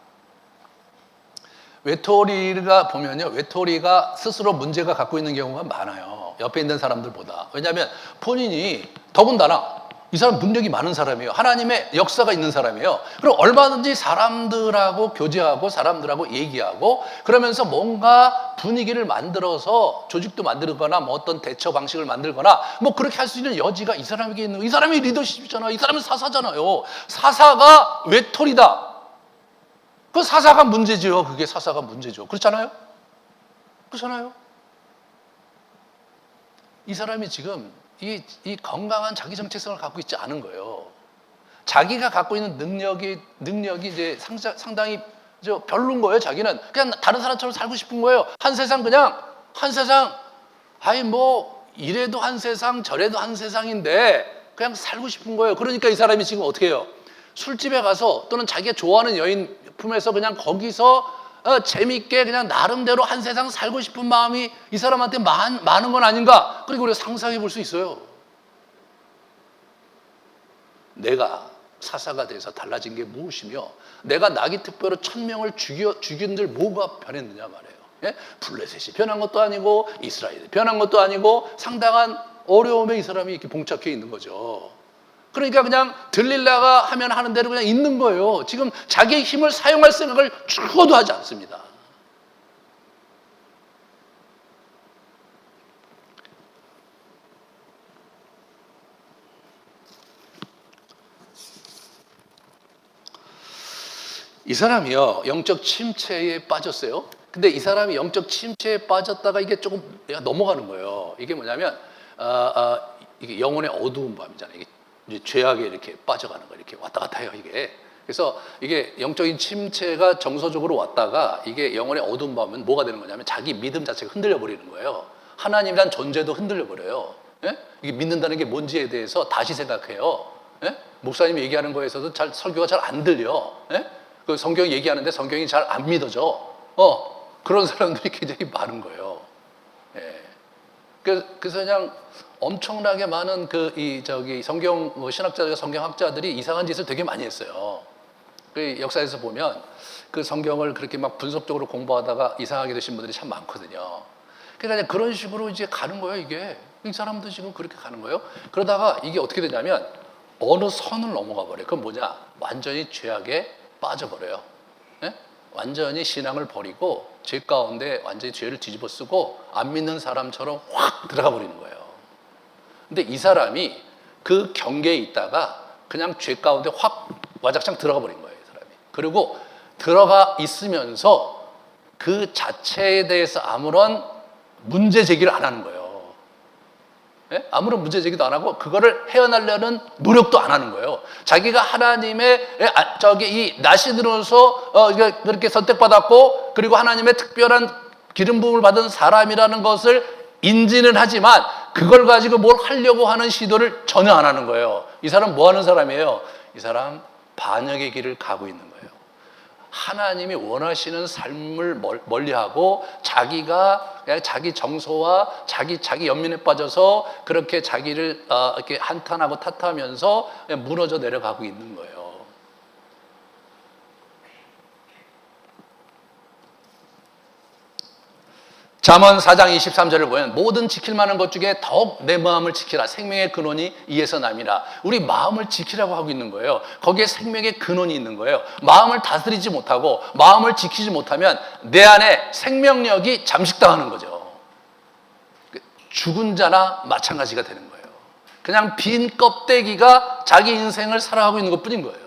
B: 외톨이가 보면요, 외톨이가 스스로 문제가 갖고 있는 경우가 많아요. 옆에 있는 사람들보다. 왜냐하면 본인이 더군다나 이 사람 능력이 많은 사람이에요. 하나님의 역사가 있는 사람이에요. 그럼 얼마든지 사람들하고 교제하고 사람들하고 얘기하고 그러면서 뭔가 분위기를 만들어서 조직도 만들거나 뭐 어떤 대처 방식을 만들거나 뭐 그렇게 할 수 있는 여지가 이 사람에게 있는 거예요. 이 사람이 리더십이잖아요. 이 사람은 사사잖아요. 사사가 외톨이다. 그 사사가 문제죠. 그게 사사가 문제죠. 그렇잖아요? 그렇잖아요? 이 사람이 지금 이 건강한 자기 정체성을 갖고 있지 않은 거예요. 자기가 갖고 있는 능력이 이제 상당히 별로인 거예요. 자기는 그냥 다른 사람처럼 살고 싶은 거예요. 한 세상 아니 뭐 이래도 한 세상 저래도 한 세상인데 그냥 살고 싶은 거예요. 그러니까 이 사람이 지금 어떻게 해요? 술집에 가서 또는 자기가 좋아하는 여인 품에서 그냥 거기서 재밌게 그냥 나름대로 한 세상 살고 싶은 마음이 이 사람한테 많은 건 아닌가? 그리고 우리가 상상해 볼 수 있어요. 내가 사사가 돼서 달라진 게 무엇이며 내가 나기 특별로 1000명을 죽인들 뭐가 변했느냐 말이에요. 예? 블레셋이 변한 것도 아니고 이스라엘이 변한 것도 아니고 상당한 어려움에 이 사람이 이렇게 봉착해 있는 거죠. 그러니까 그냥 들릴라가 하면 하는 대로 그냥 있는 거예요. 지금 자기의 힘을 사용할 생각을 죽어도 하지 않습니다. 이 사람이요, 영적 침체에 빠졌어요. 근데 이 사람이 영적 침체에 빠졌다가 이게 조금 넘어가는 거예요. 이게 뭐냐면, 이게 영혼의 어두운 밤이잖아요. 이게 이제 죄악에 이렇게 빠져가는 거예요. 이렇게 왔다 갔다 해요, 이게. 그래서 이게 영적인 침체가 정서적으로 왔다가 이게 영혼의 어두운 밤은 뭐가 되는 거냐면 자기 믿음 자체가 흔들려 버리는 거예요. 하나님이란 존재도 흔들려 버려요. 예? 이게 믿는다는 게 뭔지에 대해서 다시 생각해요. 예? 목사님이 얘기하는 거에서도 설교가 잘 안 들려. 예? 그 성경 얘기하는데 성경이 잘 안 믿어져. 그런 사람들이 굉장히 많은 거예요. 예. 그래서 그냥 엄청나게 많은 성경 신학자들, 성경학자들이 이상한 짓을 되게 많이 했어요. 그 역사에서 보면 그 성경을 그렇게 막 분석적으로 공부하다가 이상하게 되신 분들이 참 많거든요. 그러니까 그런 식으로 이제 가는 거예요, 이게. 이 사람도 지금 그렇게 가는 거예요. 그러다가 이게 어떻게 되냐면 어느 선을 넘어가 버려요. 그건 뭐냐? 완전히 죄악에 빠져버려요. 네? 완전히 신앙을 버리고 죄 가운데 완전히 죄를 뒤집어 쓰고 안 믿는 사람처럼 확 들어가 버리는 거예요. 근데 이 사람이 그 경계에 있다가 그냥 죄 가운데 확 와작창 들어가 버린 거예요, 이 사람이. 그리고 들어가 있으면서 그 자체에 대해서 아무런 문제 제기를 안 하는 거예요. 예? 아무런 문제 제기도 안 하고 그거를 헤어나려는 노력도 안 하는 거예요. 자기가 하나님의 이 낯이 들어서 그렇게 선택받았고 그리고 하나님의 특별한 기름 부음을 받은 사람이라는 것을 인지는 하지만 그걸 가지고 뭘 하려고 하는 시도를 전혀 안 하는 거예요. 이 사람 뭐 하는 사람이에요? 이 사람 반역의 길을 가고 있는 거예요. 하나님이 원하시는 삶을 멀리하고 자기가 자기 정서와 자기 연민에 빠져서 그렇게 자기를 이렇게 한탄하고 탓하면서 무너져 내려가고 있는 거예요. 잠언 4장 23절을 보면 모든 지킬 만한 것 중에 더욱 내 마음을 지키라. 생명의 근원이 이에서 남이라. 우리 마음을 지키라고 하고 있는 거예요. 거기에 생명의 근원이 있는 거예요. 마음을 다스리지 못하고 마음을 지키지 못하면 내 안에 생명력이 잠식당하는 거죠. 죽은 자나 마찬가지가 되는 거예요. 그냥 빈 껍데기가 자기 인생을 살아가고 있는 것뿐인 거예요.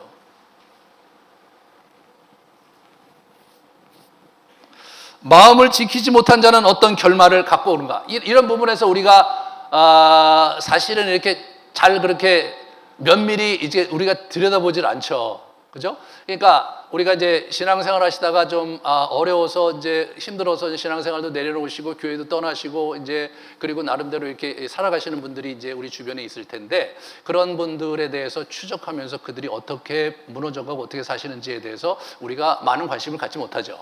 B: 마음을 지키지 못한 자는 어떤 결말을 갖고 오는가? 이런 부분에서 우리가 사실은 이렇게 잘 그렇게 면밀히 이제 우리가 들여다보질 않죠. 그죠? 그러니까 우리가 이제 신앙생활 하시다가 좀 어려워서 이제 힘들어서 신앙생활도 내려놓으시고 교회도 떠나시고 이제 그리고 나름대로 이렇게 살아가시는 분들이 이제 우리 주변에 있을 텐데 그런 분들에 대해서 추적하면서 그들이 어떻게 무너져가고 어떻게 사시는지에 대해서 우리가 많은 관심을 갖지 못하죠.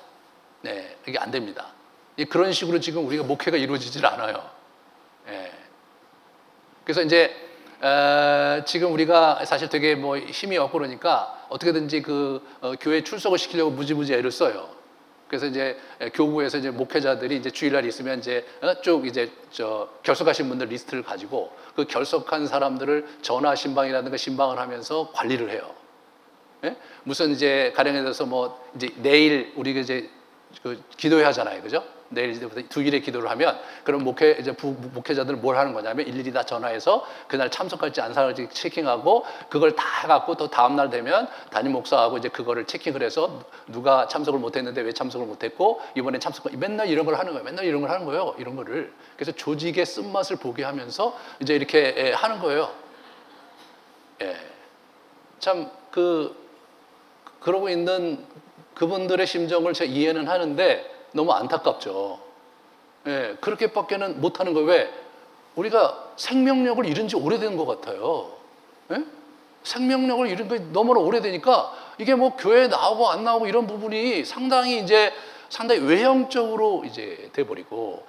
B: 네, 이게 안 됩니다. 그런 식으로 지금 우리가 목회가 이루어지질 않아요. 네. 그래서 이제 지금 우리가 사실 되게 뭐 힘이 없고 그러니까 어떻게든지 교회 출석을 시키려고 무지무지 애를 써요. 그래서 이제 교구에서 이제 목회자들이 이제 주일날 있으면 이제 쭉 이제 결석하신 분들 리스트를 가지고 그 결석한 사람들을 전화 신방이라든가 신방을 하면서 관리를 해요. 예? 무슨 이제 가령에 대해서 뭐 이제 내일 우리가 이제 기도회 하잖아요, 그죠? 내일 이제 주일에 기도를 하면 그럼 목회자들은 뭘 하는 거냐면 일일이 다 전화해서 그날 참석할지 안 참석할지 체킹하고 그걸 다 해갖고 또 다음 날 되면 담임 목사하고 이제 그거를 체킹을 해서 누가 참석을 못했는데 왜 참석을 못했고 이번에 맨날 이런 걸 하는 거예요. 맨날 이런 걸 하는 거예요. 이런 거를 그래서 조직의 쓴맛을 보게 하면서 이제 이렇게 하는 거예요. 예, 참 그러고 있는 그분들의 심정을 제가 이해는 하는데 너무 안타깝죠. 예, 그렇게밖에는 못하는 거예요. 왜? 우리가 생명력을 잃은 지 오래된 것 같아요. 예? 생명력을 잃은 게 너무나 오래되니까 이게 뭐 교회에 나오고 안 나오고 이런 부분이 상당히 외형적으로 이제 돼버리고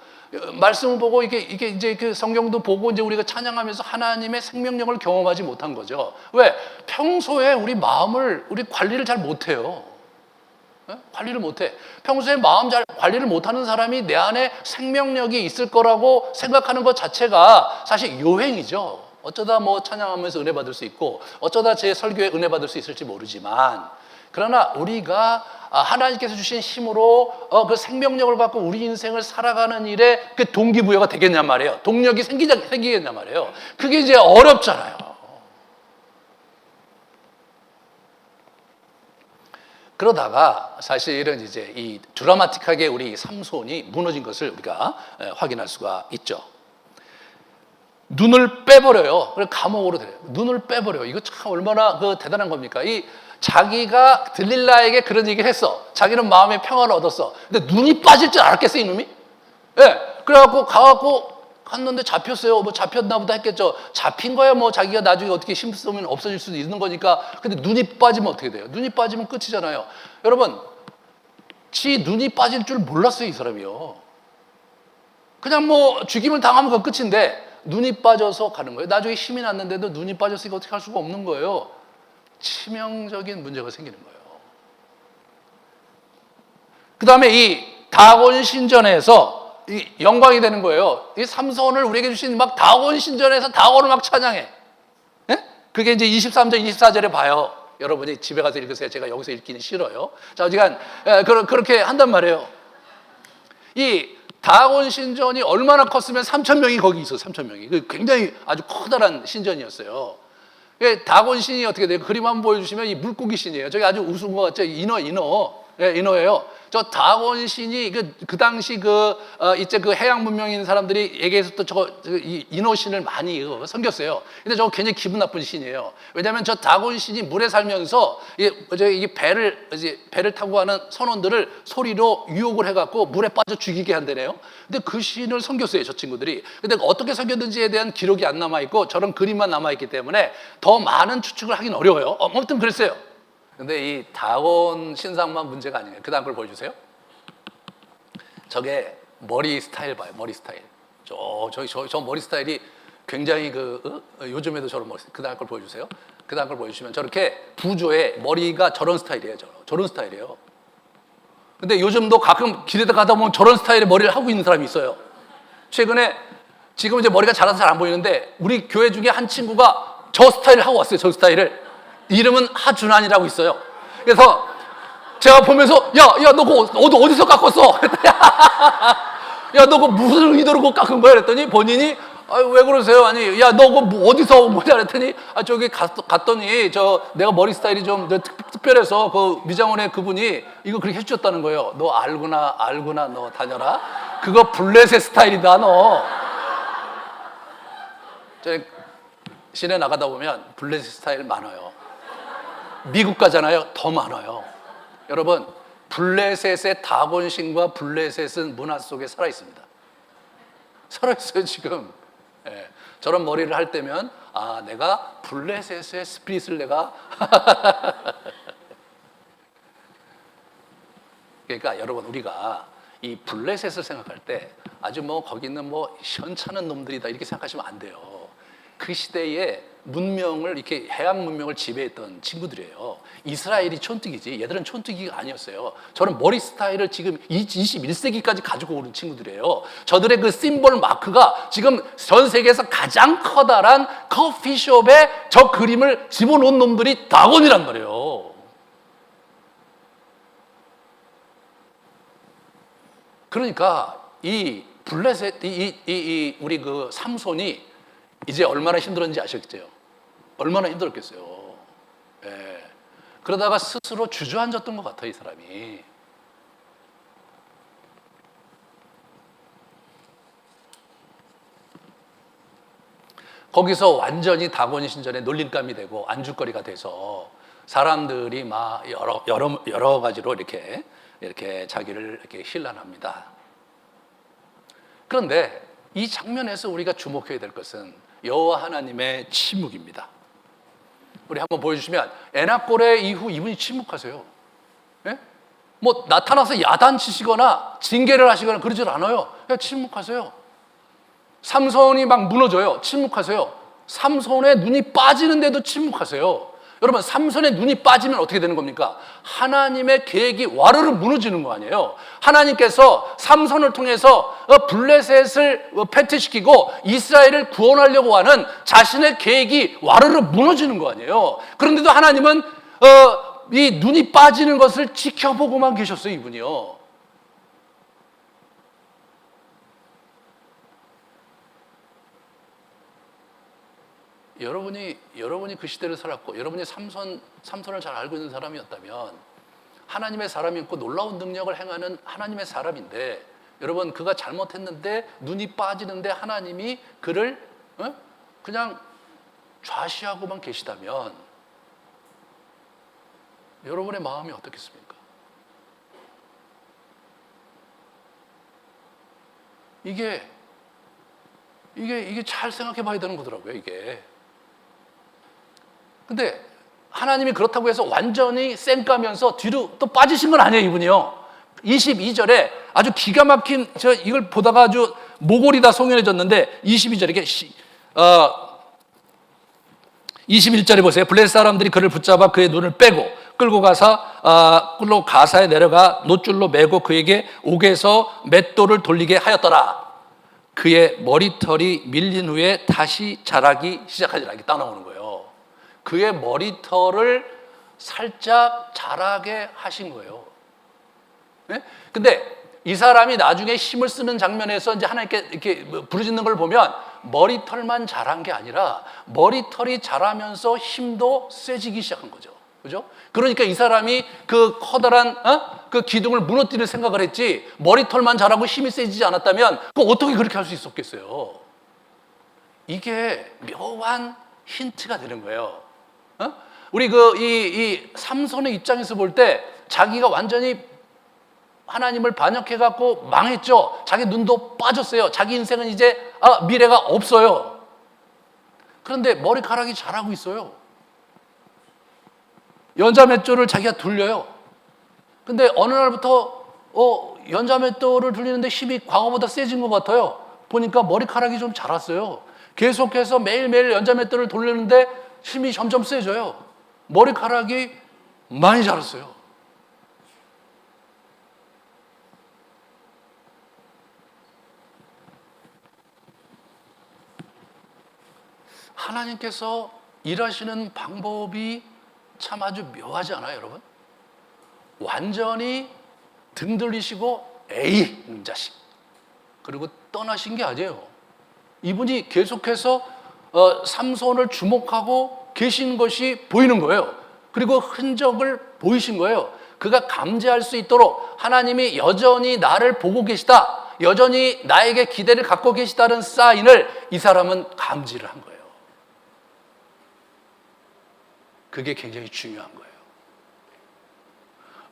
B: 말씀을 보고 이게 이제 그 성경도 보고 이제 우리가 찬양하면서 하나님의 생명력을 경험하지 못한 거죠. 왜? 평소에 우리 마음을 우리 관리를 잘 못해요. 관리를 못해. 평소에 마음 잘 관리를 못하는 사람이 내 안에 생명력이 있을 거라고 생각하는 것 자체가 사실 요행이죠. 어쩌다 뭐 찬양하면서 은혜 받을 수 있고 어쩌다 제 설교에 은혜 받을 수 있을지 모르지만 그러나 우리가 하나님께서 주신 힘으로 그 생명력을 갖고 우리 인생을 살아가는 일에 그 동기부여가 되겠냐 말이에요. 동력이 생기겠냐 말이에요. 그게 이제 어렵잖아요. 그러다가 사실은 이제 이 드라마틱하게 우리 삼손이 무너진 것을 우리가 확인할 수가 있죠. 눈을 빼버려요. 그래서 감옥으로 데려요. 눈을 빼버려요. 이거 참 얼마나 대단한 겁니까? 자기가 들릴라에게 그런 얘기를 했어. 자기는 마음의 평화를 얻었어. 근데 눈이 빠질 줄 알았겠어, 이놈이? 예. 그래갖고 가갖고 갔는데 잡혔어요. 뭐 잡혔나 보다 했겠죠. 잡힌 거야 뭐 자기가 나중에 어떻게 힘 쓰면 없어질 수도 있는 거니까. 근데 눈이 빠지면 어떻게 돼요? 눈이 빠지면 끝이잖아요. 여러분, 지 눈이 빠질 줄 몰랐어요, 이 사람이요. 그냥 뭐 죽임을 당하면 그건 끝인데 눈이 빠져서 가는 거예요. 나중에 힘이 났는데도 눈이 빠졌으니까 어떻게 할 수가 없는 거예요. 치명적인 문제가 생기는 거예요. 그 다음에 이 다곤 신전에서 이 영광이 되는 거예요. 이 삼손을 우리에게 주신 막 다곤 신전에서 다곤을 막 찬양해. 예? 그게 이제 23절, 24절에 봐요. 여러분이 집에 가서 읽으세요. 제가 여기서 읽기는 싫어요. 자, 어지간 그렇게 한단 말이에요. 이 다곤 신전이 얼마나 컸으면 3,000명이 거기 있어. 3,000명이. 굉장히 아주 커다란 신전이었어요. 다곤 신이 어떻게 돼요? 그림 한번 보여주시면 이 물고기 신이에요. 저기 아주 우스운 것 같죠? 인어예요. 저 다곤 신이 그 당시 이제 해양 문명에 있는 사람들이 얘기해서 또 이 인어 신을 많이 섬겼어요. 근데 저거 굉장히 기분 나쁜 신이에요. 왜냐하면 저 다곤 신이 물에 살면서 이 배를 타고 가는 선원들을 소리로 유혹을 해갖고 물에 빠져 죽이게 한다네요. 근데 그 신을 섬겼어요, 저 친구들이. 근데 어떻게 섬겼는지에 대한 기록이 안 남아 있고 저런 그림만 남아 있기 때문에 더 많은 추측을 하긴 어려워요. 아무튼 그랬어요. 근데 이 다곤 신상만 문제가 아니에요. 그 다음 걸 보여주세요. 저게 머리 스타일 봐요. 머리 스타일. 저 머리 스타일이 굉장히 요즘에도 저런 머리 스타일. 그 다음 걸 보여주세요. 그 다음 걸 보여주시면 저렇게 부조에 머리가 저런 스타일이에요. 저런 스타일이에요. 근데 요즘도 가끔 길에다 가다 보면 저런 스타일의 머리를 하고 있는 사람이 있어요. 최근에 지금 이제 머리가 자라서 잘 안 보이는데 우리 교회 중에 한 친구가 저 스타일을 하고 왔어요. 저 스타일을. 이름은 하준환이라고 있어요. 그래서 제가 보면서 야 너 그거 어디서 깎았어? 야 너 그거 무슨 의도로 그거 깎은 거야? 그랬더니 본인이 왜 그러세요? 아니 야 너 그거 뭐어디서 뭐냐 그랬더니 저기 갔더니 내가 머리 스타일이 좀 특별해서 그 미장원의 그분이 이거 그렇게 해주셨다는 거예요. 너 알구나 너 다녀라. 그거 블레셋 스타일이다 너. 시내 나가다 보면 블레셋 스타일 많아요. 미국 가잖아요. 더 많아요. 여러분, 블레셋의 다곤신과 블레셋은 문화 속에 살아있습니다. 살아있어요, 지금. 예, 저런 머리를 할 때면, 내가 블레셋의 스피릿을 내가. 그러니까 여러분, 우리가 이 블레셋을 생각할 때 아주 거기 있는 현찮은 놈들이다 이렇게 생각하시면 안 돼요. 그 시대에 문명을 이렇게 해양 문명을 지배했던 친구들이에요. 이스라엘이 촌뜨기지 얘들은 촌뜨기가 아니었어요. 저는 머리 스타일을 지금 21세기까지 가지고 오는 친구들이에요. 저들의 그 심볼 마크가 지금 전 세계에서 가장 커다란 커피숍에 저 그림을 집어놓은 놈들이 다곤이란 말이에요. 그러니까 이 블레셋 우리 그 삼손이 이제 얼마나 힘들었는지 아시겠죠? 얼마나 힘들었겠어요. 예. 그러다가 스스로 주저앉았던 것 같아요, 이 사람이. 거기서 완전히 다곤 신전에 놀림감이 되고 안주거리가 돼서 사람들이 막 여러 가지로 이렇게 자기를 이렇게 힐난합니다. 그런데 이 장면에서 우리가 주목해야 될 것은 여호와 하나님의 침묵입니다. 우리 한번 보여주시면 에나골의 이후 이분이 침묵하세요. 예? 뭐 나타나서 야단치시거나 징계를 하시거나 그러질 않아요. 그냥 침묵하세요. 삼손이 막 무너져요. 침묵하세요. 삼손의 눈이 빠지는데도 침묵하세요. 여러분, 삼손의 눈이 빠지면 어떻게 되는 겁니까? 하나님의 계획이 와르르 무너지는 거 아니에요. 하나님께서 삼손을 통해서 블레셋을 패퇴시키고 이스라엘을 구원하려고 하는 자신의 계획이 와르르 무너지는 거 아니에요. 그런데도 하나님은 이 눈이 빠지는 것을 지켜보고만 계셨어요, 이분이요. 여러분이 그 시대를 살았고 여러분이 삼손을 잘 알고 있는 사람이었다면 하나님의 사람이었고 놀라운 능력을 행하는 하나님의 사람인데 여러분 그가 잘못했는데 눈이 빠지는데 하나님이 그를 그냥 좌시하고만 계시다면 여러분의 마음이 어떻겠습니까? 이게 잘 생각해 봐야 되는 거더라고요, 이게. 근데 하나님이 그렇다고 해서 완전히 쌩까면서 뒤로 또 빠지신 건 아니에요, 이분이요. 22절에 아주 기가 막힌, 이걸 보다가 아주 모골이 다 송연해졌는데 22절에 이게 21절에 보세요. 블레셋 사람들이 그를 붙잡아 그의 눈을 빼고 끌고 가사에 내려가 놋줄로 매고 그에게 옥에서 맷돌을 돌리게 하였더라. 그의 머리털이 밀린 후에 다시 자라기 시작하리라. 이렇게 따라오는 거예요. 그의 머리털을 살짝 자라게 하신 거예요. 네? 근데 이 사람이 나중에 힘을 쓰는 장면에서 이제 하나님께 이렇게 부르짖는 걸 보면 머리털만 자란 게 아니라 머리털이 자라면서 힘도 세지기 시작한 거죠. 그죠? 그러니까 이 사람이 그 커다란 그 기둥을 무너뜨릴 생각을 했지 머리털만 자라고 힘이 세지지 않았다면 어떻게 그렇게 할 수 있었겠어요? 이게 묘한 힌트가 되는 거예요. 우리 이 삼손의 입장에서 볼 때 자기가 완전히 하나님을 반역해 갖고 망했죠. 자기 눈도 빠졌어요. 자기 인생은 이제 미래가 없어요. 그런데 머리카락이 자라고 있어요. 연자맷돌을 자기가 돌려요. 근데 어느 날부터 연자맷돌을 돌리는데 힘이 과거보다 세진 것 같아요. 보니까 머리카락이 좀 자랐어요. 계속해서 매일매일 연자맷돌을 돌리는데 힘이 점점 세져요. 머리카락이 많이 자랐어요. 하나님께서 일하시는 방법이 참 아주 묘하지 않아요, 여러분? 완전히 등 돌리시고 에이, 자식. 그리고 떠나신 게 아니에요. 이분이 계속해서 삼손을 주목하고 계신 것이 보이는 거예요. 그리고 흔적을 보이신 거예요. 그가 감지할 수 있도록 하나님이 여전히 나를 보고 계시다. 여전히 나에게 기대를 갖고 계시다는 사인을 이 사람은 감지를 한 거예요. 그게 굉장히 중요한 거예요.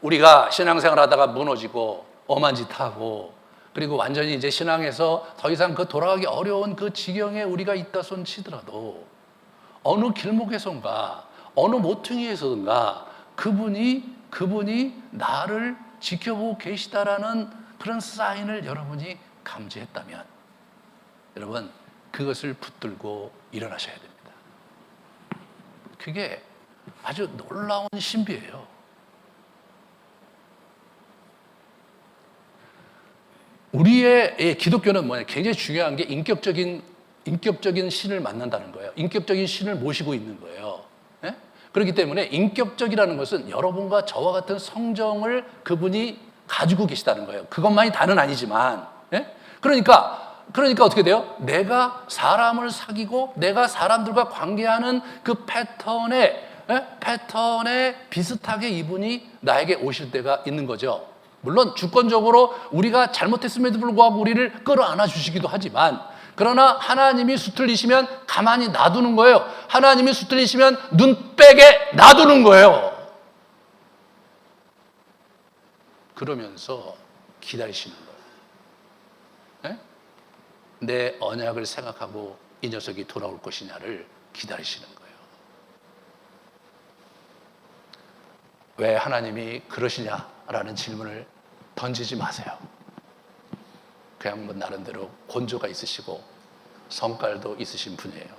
B: 우리가 신앙생활 하다가 무너지고 엄한 짓 하고 그리고 완전히 이제 신앙에서 더 이상 그 돌아가기 어려운 그 지경에 우리가 있다 손 치더라도 어느 길목에선가 어느 모퉁이에서든가 그분이 나를 지켜보고 계시다라는 그런 사인을 여러분이 감지했다면 여러분 그것을 붙들고 일어나셔야 됩니다. 그게 아주 놀라운 신비예요. 우리의 기독교는 뭐냐? 굉장히 중요한 게 인격적인 신을 만난다는 거예요. 인격적인 신을 모시고 있는 거예요. 예? 그렇기 때문에 인격적이라는 것은 여러분과 저와 같은 성정을 그분이 가지고 계시다는 거예요. 그것만이 다는 아니지만, 예? 그러니까 어떻게 돼요? 내가 사람을 사귀고 내가 사람들과 관계하는 그 패턴에 비슷하게 이분이 나에게 오실 때가 있는 거죠. 물론 주권적으로 우리가 잘못했음에도 불구하고 우리를 끌어안아 주시기도 하지만, 그러나 하나님이 수틀리시면 가만히 놔두는 거예요. 하나님이 수틀리시면 눈 빼게 놔두는 거예요. 그러면서 기다리시는 거예요. 네? 내 언약을 생각하고 이 녀석이 돌아올 것이냐를 기다리시는 거예요. 왜 하나님이 그러시냐라는 질문을 던지지 마세요. 그냥 뭐 나름대로 곤조가 있으시고 성깔도 있으신 분이에요.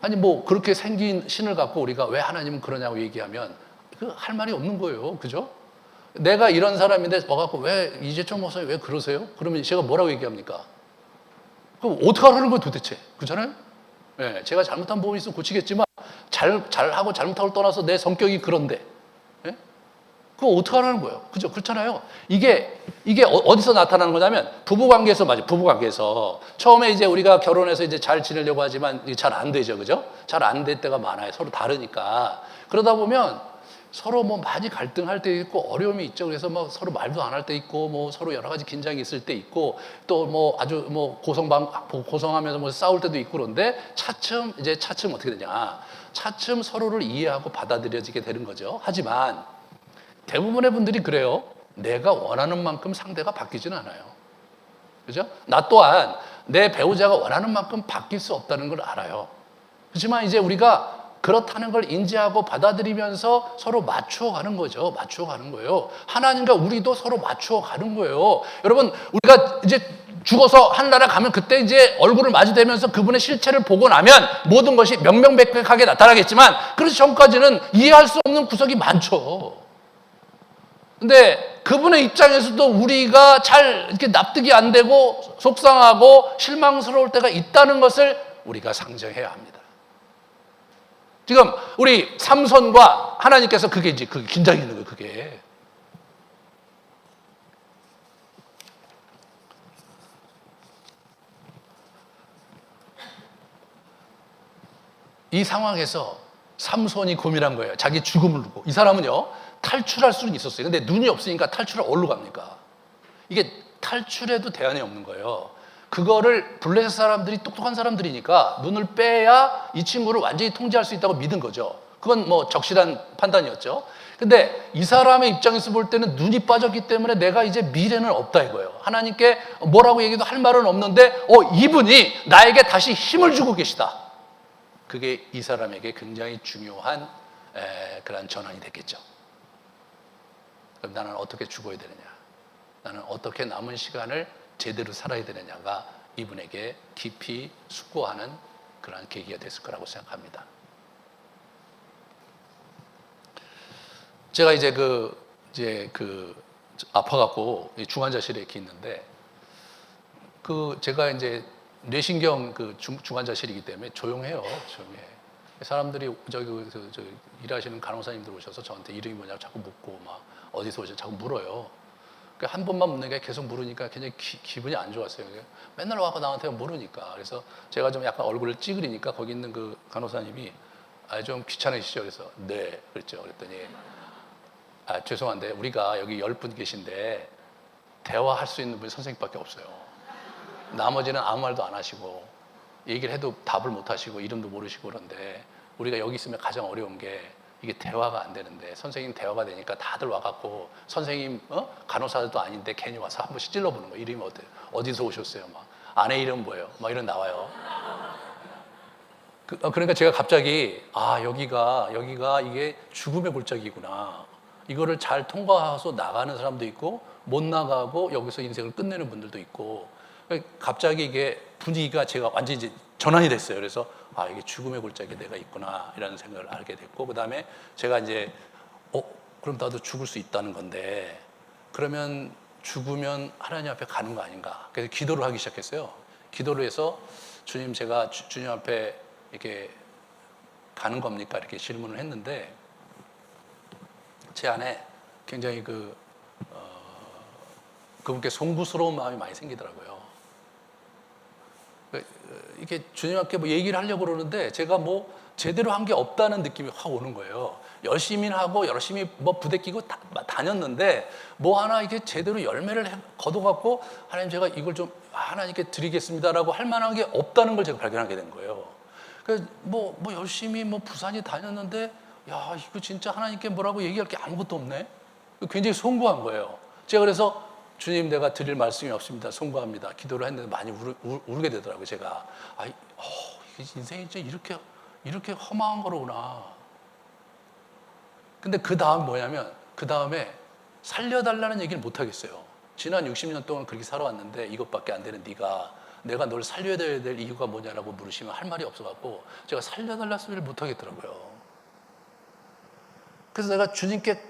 B: 아니 뭐 그렇게 생긴 신을 갖고 우리가 왜 하나님은 그러냐고 얘기하면 그 할 말이 없는 거예요. 그죠? 내가 이런 사람인데 와갖고 왜 이재청 목사님 왜 그러세요? 그러면 제가 뭐라고 얘기합니까? 그럼 어떻게 하라는 거예요 도대체? 그렇잖아요? 네, 제가 잘못한 부분이 있으면 고치겠지만 잘하고 잘못하고 떠나서 내 성격이 그런데 그거 어떻게 하라는 거예요? 그죠? 그렇잖아요. 이게 어디서 나타나는 거냐면 부부관계에서 맞아요. 부부관계에서 처음에 이제 우리가 결혼해서 이제 잘 지내려고 하지만 잘 안 되죠, 그죠? 잘 안 될 때가 많아요. 서로 다르니까. 그러다 보면 서로 뭐 많이 갈등할 때 있고 어려움이 있죠. 그래서 뭐 서로 말도 안 할 때 있고 뭐 서로 여러 가지 긴장이 있을 때 있고 또 뭐 아주 뭐 고성하면서 뭐 싸울 때도 있고 그런데 차츰 어떻게 되냐? 차츰 서로를 이해하고 받아들여지게 되는 거죠. 하지만 대부분의 분들이 그래요. 내가 원하는 만큼 상대가 바뀌지는 않아요. 그죠? 나 또한 내 배우자가 원하는 만큼 바뀔 수 없다는 걸 알아요. 그렇지만 이제 우리가 그렇다는 걸 인지하고 받아들이면서 서로 맞추어가는 거죠. 맞추어가는 거예요. 하나님과 우리도 서로 맞추어가는 거예요. 여러분, 우리가 이제 죽어서 하늘나라 가면 그때 이제 얼굴을 마주대면서 그분의 실체를 보고 나면 모든 것이 명명백백하게 나타나겠지만 그래서 전까지는 이해할 수 없는 구석이 많죠. 근데 그분의 입장에서도 우리가 잘 이렇게 납득이 안 되고 속상하고 실망스러울 때가 있다는 것을 우리가 상정해야 합니다. 지금 우리 삼손과 하나님께서 그게 긴장이 있는 거예요, 그게. 이 상황에서 삼손이 고민한 거예요. 자기 죽음을 두고. 이 사람은요, 탈출할 수는 있었어요. 근데 눈이 없으니까 탈출을 어디로 갑니까? 이게 탈출해도 대안이 없는 거예요. 그거를 블레셋 사람들이 똑똑한 사람들이니까 눈을 빼야 이 친구를 완전히 통제할 수 있다고 믿은 거죠. 그건 뭐 적실한 판단이었죠. 근데 이 사람의 입장에서 볼 때는 눈이 빠졌기 때문에 내가 이제 미래는 없다 이거예요. 하나님께 뭐라고 얘기도 할 말은 없는데 이분이 나에게 다시 힘을 주고 계시다. 그게 이 사람에게 굉장히 중요한 그런 전환이 됐겠죠. 그럼 나는 어떻게 죽어야 되느냐? 나는 어떻게 남은 시간을 제대로 살아야 되느냐가 이분에게 깊이 숙고하는 그런 계기가 됐을 거라고 생각합니다. 제가 이제 아파갖고 중환자실에 이렇게 있는데 제가 이제 뇌신경 중환자실이기 때문에 조용해요. 조용해. 사람들이 저기 일하시는 간호사님들 오셔서 저한테 이름이 뭐냐고 자꾸 묻고 막 어디서 오셔서 자꾸 물어요. 한 번만 묻는 게 계속 물으니까 굉장히 기분이 안 좋았어요. 맨날 와서 나한테 물으니까. 그래서 제가 좀 약간 얼굴을 찌그리니까 거기 있는 그 간호사님이 좀 귀찮으시죠? 그래서 네, 그랬죠. 그랬더니 죄송한데 우리가 여기 10분 계신데 대화할 수 있는 분이 선생님밖에 없어요. 나머지는 아무 말도 안 하시고 얘기를 해도 답을 못 하시고 이름도 모르시고 그런데 우리가 여기 있으면 가장 어려운 게 이게 대화가 안 되는데 선생님 대화가 되니까 다들 와갖고 선생님 간호사도 아닌데 괜히 와서 한 번씩 찔러보는 거예요. 이름이 어디서 오셨어요? 막 아내 이름 뭐예요? 막 이런 나와요. 그러니까 제가 갑자기 여기가 이게 죽음의 골짜기구나. 이거를 잘 통과해서 나가는 사람도 있고 못 나가고 여기서 인생을 끝내는 분들도 있고 갑자기 이게 분위기가 제가 완전히 이제 전환이 됐어요. 그래서 아, 이게 죽음의 골짜기에 내가 있구나 이라는 생각을 알게 됐고, 그 다음에 제가 이제 그럼 나도 죽을 수 있다는 건데 그러면 죽으면 하나님 앞에 가는 거 아닌가. 그래서 기도를 하기 시작했어요. 기도를 해서 주님, 제가 주님 앞에 이렇게 가는 겁니까? 이렇게 질문을 했는데 제 안에 굉장히 그분께 송구스러운 마음이 많이 생기더라고요. 이게 주님 앞에 뭐 얘기를 하려고 그러는데 제가 뭐 제대로 한 게 없다는 느낌이 확 오는 거예요. 열심히 하고 열심히 뭐 부대끼고 다녔는데 뭐 하나 이게 제대로 열매를 거둬갖고 하나님, 제가 이걸 좀 하나님께 드리겠습니다라고 할 만한 게 없다는 걸 제가 발견하게 된 거예요. 그래서 뭐 열심히 뭐 부산이 다녔는데 야, 이거 진짜 하나님께 뭐라고 얘기할 게 아무것도 없네. 굉장히 송구한 거예요. 제가 그래서 주님, 내가 드릴 말씀이 없습니다. 송구합니다. 기도를 했는데 많이 울게 되더라고요. 제가 이게 인생이 진짜 이렇게 허망한 거로구나. 근데 그 다음 뭐냐면 그 다음에 살려달라는 얘기를 못 하겠어요. 지난 60년 동안 그렇게 살아왔는데 이것밖에 안 되는 네가 내가 널 살려야 될 이유가 뭐냐라고 물으시면 할 말이 없어갖고 제가 살려달라 소리를 못 하겠더라고요. 그래서 내가 주님께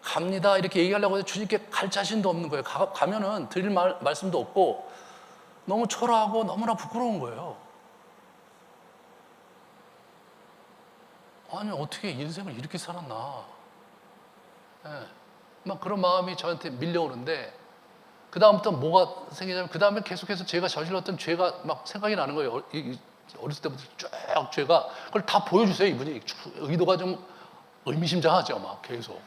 B: 갑니다 이렇게 얘기하려고 해서 주님께 갈 자신도 없는 거예요. 가면은 드릴 말씀도 없고 너무 초라하고 너무나 부끄러운 거예요. 아니, 어떻게 인생을 이렇게 살았나. 막 그런 마음이 저한테 밀려오는데 그 다음부터 뭐가 생기냐면 그 다음에 계속해서 제가 저질렀던 죄가 막 생각이 나는 거예요. 어렸을 때부터 쭉 죄가 그걸 다 보여주세요. 이분이 의도가 좀 의미심장하죠. 막 계속.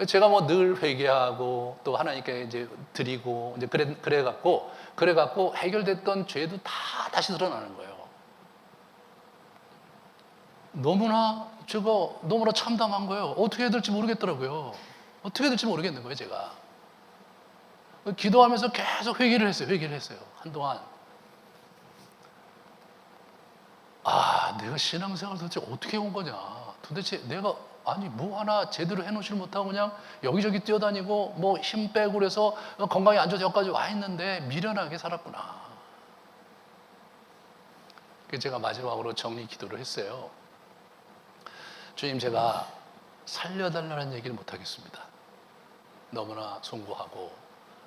B: 제가 뭐 늘 회개하고 또 하나님께 이제 드리고 이제 그래갖고 해결됐던 죄도 다 다시 드러나는 거예요. 너무나 참담한 거예요. 어떻게 해야 될지 모르겠더라고요. 어떻게 해야 될지 모르겠는 거예요, 제가. 기도하면서 계속 회개를 했어요. 한동안. 내가 신앙생활 도대체 어떻게 온 거냐. 도대체 내가 뭐 하나 제대로 해놓지 못하고 그냥 여기저기 뛰어다니고 뭐 힘 빼고 그래서 건강이 안 좋아서 여기까지 와 있는데 미련하게 살았구나. 그래서 제가 마지막으로 정리 기도를 했어요. 주님, 제가 살려달라는 얘기를 못하겠습니다. 너무나 송구하고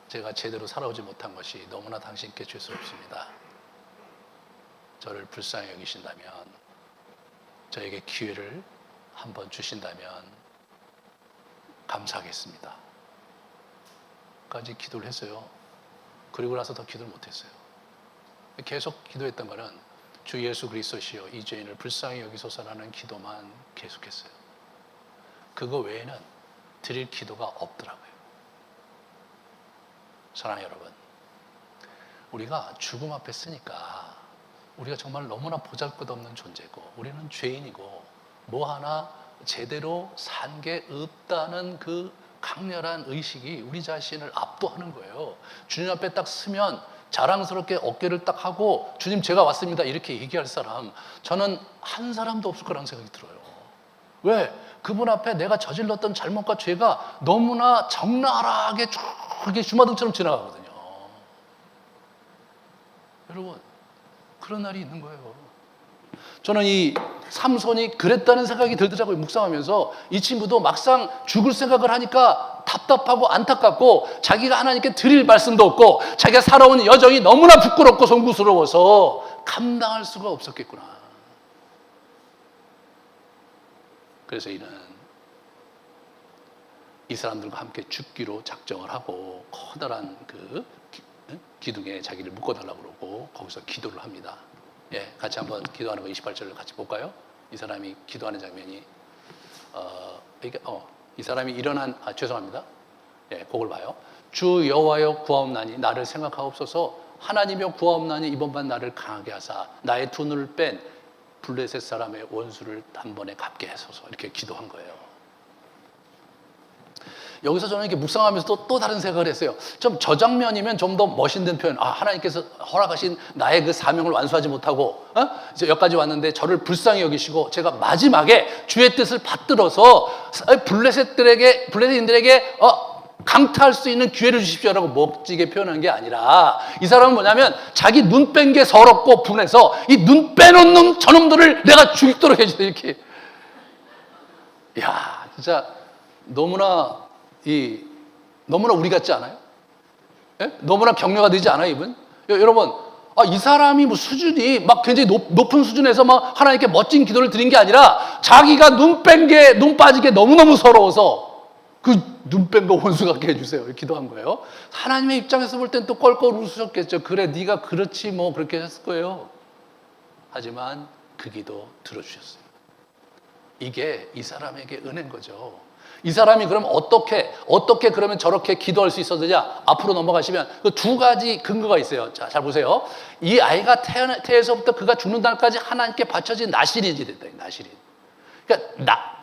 B: 제가 제대로 살아오지 못한 것이 너무나 당신께 죄스럽습니다. 저를 불쌍히 여기신다면, 저에게 기회를 한번 주신다면 감사하겠습니다. 까지 기도를 했어요. 그리고 나서 더 기도를 못했어요. 계속 기도했던 거는 주 예수 그리스도시여 이 죄인을 불쌍히 여기소서라는 기도만 계속했어요. 그거 외에는 드릴 기도가 없더라고요. 사랑하는 여러분, 우리가 죽음 앞에 쓰니까 우리가 정말 너무나 보잘것없는 존재고 우리는 죄인이고 뭐 하나 제대로 산 게 없다는 그 강렬한 의식이 우리 자신을 압도하는 거예요. 주님 앞에 딱 서면 자랑스럽게 어깨를 딱 하고 주님, 제가 왔습니다 이렇게 얘기할 사람, 저는 한 사람도 없을 거라는 생각이 들어요. 왜? 그분 앞에 내가 저질렀던 잘못과 죄가 너무나 적나라하게 쭉 주마등처럼 지나가거든요. 여러분, 그런 날이 있는 거예요. 저는 이 삼손이 그랬다는 생각이 들더라고요. 묵상하면서 이 친구도 막상 죽을 생각을 하니까 답답하고 안타깝고 자기가 하나님께 드릴 말씀도 없고 자기가 살아온 여정이 너무나 부끄럽고 송구스러워서 감당할 수가 없었겠구나. 그래서 이는 이 사람들과 함께 죽기로 작정을 하고 커다란 그 기둥에 자기를 묶어달라고 그러고 거기서 기도를 합니다. 같이 한번 기도하는 거 28절을 같이 볼까요? 이 사람이 기도하는 장면이 이 사람이 일어난 죄송합니다. 그걸 봐요. 주 여호와여 구하옵나니 나를 생각하옵소서. 하나님여 구하옵나니 이번 반 나를 강하게 하사 나의 두 눈을 뺀 블레셋 사람의 원수를 단번에 갚게 하소서. 이렇게 기도한 거예요. 여기서 저는 이렇게 묵상하면서 또 다른 생각을 했어요. 좀 저 장면이면 좀 더 멋있는 표현. 하나님께서 허락하신 나의 그 사명을 완수하지 못하고 이제 여기까지 왔는데 저를 불쌍히 여기시고 제가 마지막에 주의 뜻을 받들어서 블레셋인들에게 강타할 수 있는 기회를 주십시오라고 멋지게 표현한 게 아니라 이 사람은 뭐냐면 자기 눈 뺀 게 서럽고 분해서 이 눈 빼놓은 놈 저놈들을 내가 죽이도록 해주세요. 이렇게. 야, 진짜 너무나 우리 같지 않아요? 예? 너무나 격려가 되지 않아요, 이분? 여러분, 이 사람이 뭐 수준이 막 굉장히 높은 수준에서 막 하나님께 멋진 기도를 드린 게 아니라 자기가 눈 빠진 게 너무너무 서러워서 그 눈 뺀 거 원수 같게 해주세요. 이렇게 기도한 거예요. 하나님의 입장에서 볼 땐 또 껄껄 웃으셨겠죠. 그래, 네가 그렇지 뭐 그렇게 했을 거예요. 하지만 그 기도 들어주셨어요. 이게 이 사람에게 은혜인 거죠. 이 사람이 그럼 어떻게 그러면 저렇게 기도할 수 있었느냐? 앞으로 넘어가시면 그 두 가지 근거가 있어요. 자, 잘 보세요. 이 아이가 태에서부터 그가 죽는 날까지 하나님께 바쳐진 나실인이 됐다. 나실인. 그러니까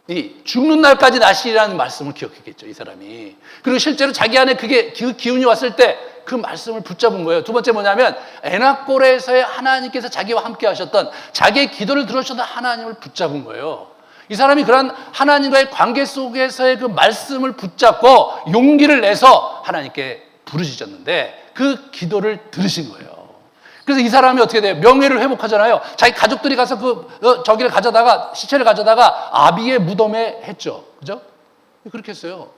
B: 이 죽는 날까지 나실이라는 말씀을 기억했겠죠, 이 사람이. 그리고 실제로 자기 안에 그 기운이 왔을 때 그 말씀을 붙잡은 거예요. 두 번째 뭐냐면 에나골에서의 하나님께서 자기와 함께 하셨던 자기의 기도를 들어주셨던 하나님을 붙잡은 거예요. 이 사람이 그런 하나님과의 관계 속에서의 그 말씀을 붙잡고 용기를 내서 하나님께 부르짖었는데 그 기도를 들으신 거예요. 그래서 이 사람이 어떻게 돼요? 명예를 회복하잖아요. 자기 가족들이 가서 시체를 가져다가 아비의 무덤에 했죠. 그죠? 그렇게 했어요.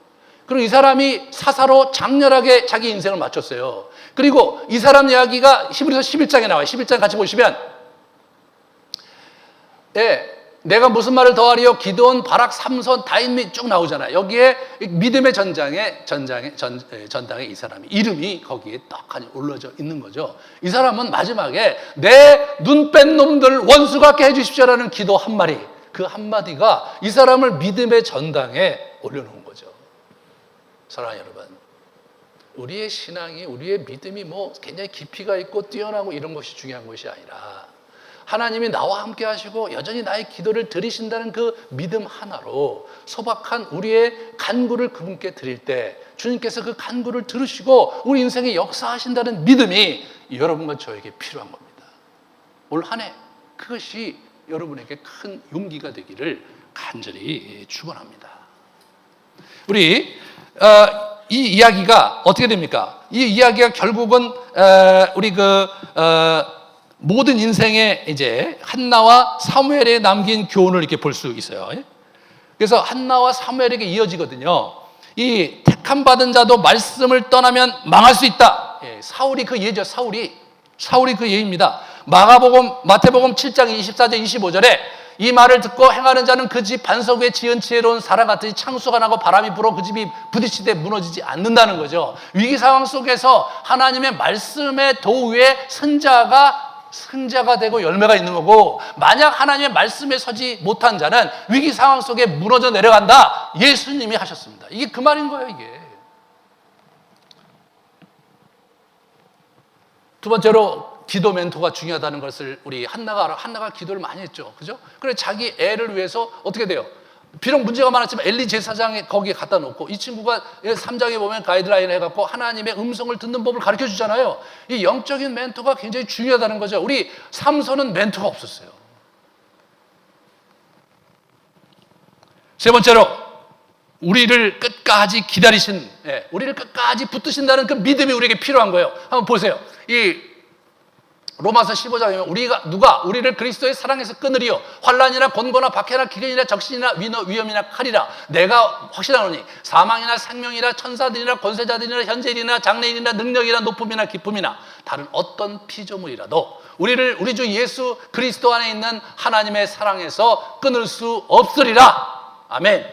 B: 그리고 이 사람이 사사로 장렬하게 자기 인생을 마쳤어요. 그리고 이 사람 이야기가 히브리서 11장에 나와요. 11장 같이 보시면 내가 무슨 말을 더하리요? 기드온, 바락, 삼손, 다윗 쭉 나오잖아요. 여기에 믿음의 전당에 이 사람이 이름이 거기에 떡하니 올라져 있는 거죠. 이 사람은 마지막에 내 눈 뺀 놈들 원수 같게 해주십시오라는 기도 한마디, 그 한마디가 이 사람을 믿음의 전당에 올려놓은 거죠. 사랑하는 여러분, 우리의 신앙이, 우리의 믿음이 뭐 굉장히 깊이가 있고 뛰어나고 이런 것이 중요한 것이 아니라 하나님이 나와 함께 하시고 여전히 나의 기도를 들으신다는 그 믿음 하나로 소박한 우리의 간구를 그분께 드릴 때 주님께서 그 간구를 들으시고 우리 인생에 역사하신다는 믿음이 여러분과 저에게 필요한 겁니다. 올 한 해 그것이 여러분에게 큰 용기가 되기를 간절히 축원합니다. 우리 이 이야기가 어떻게 됩니까? 이 이야기가 결국은 우리 모든 인생에 이제 한나와 사무엘에 남긴 교훈을 이렇게 볼 수 있어요. 그래서 한나와 사무엘에게 이어지거든요. 이 택함 받은 자도 말씀을 떠나면 망할 수 있다. 사울이 그 예죠. 사울이 그 예입니다. 마태복음 7장 24절 25절에 이 말을 듣고 행하는 자는 그 집 반석 위에 지은 지혜로운 사람 같으니 창수가 나고 바람이 불어 그 집이 부딪히되 무너지지 않는다는 거죠. 위기 상황 속에서 하나님의 말씀의 도위에 승자가 되고 열매가 있는 거고, 만약 하나님의 말씀에 서지 못한 자는 위기 상황 속에 무너져 내려간다. 예수님이 하셨습니다. 이게 그 말인 거예요, 이게. 두 번째로 기도 멘토가 중요하다는 것을 우리 한나가 기도를 많이 했죠. 그죠? 그래 자기 애를 위해서 어떻게 돼요? 비록 문제가 많았지만 엘리 제사장에 거기에 갖다 놓고 이 친구가 3장에 보면 가이드라인 해갖고 하나님의 음성을 듣는 법을 가르쳐 주잖아요. 이 영적인 멘토가 굉장히 중요하다는 거죠. 우리 삼손은 멘토가 없었어요. 세 번째로 우리를 끝까지 기다리신, 우리를 끝까지 붙드신다는 그 믿음이 우리에게 필요한 거예요. 한번 보세요. 이 로마서 15장이면 누가 우리를 그리스도의 사랑에서 끊으리요? 환난이나 곤고나 박해나 기근이나 적신이나 위험이나 칼이라. 내가 확신하노니 사망이나 생명이나 천사들이나 권세자들이나 현재일이나 장래일이나 능력이나 높음이나 기쁨이나 다른 어떤 피조물이라도 우리 주 예수 그리스도 안에 있는 하나님의 사랑에서 끊을 수 없으리라. 아멘.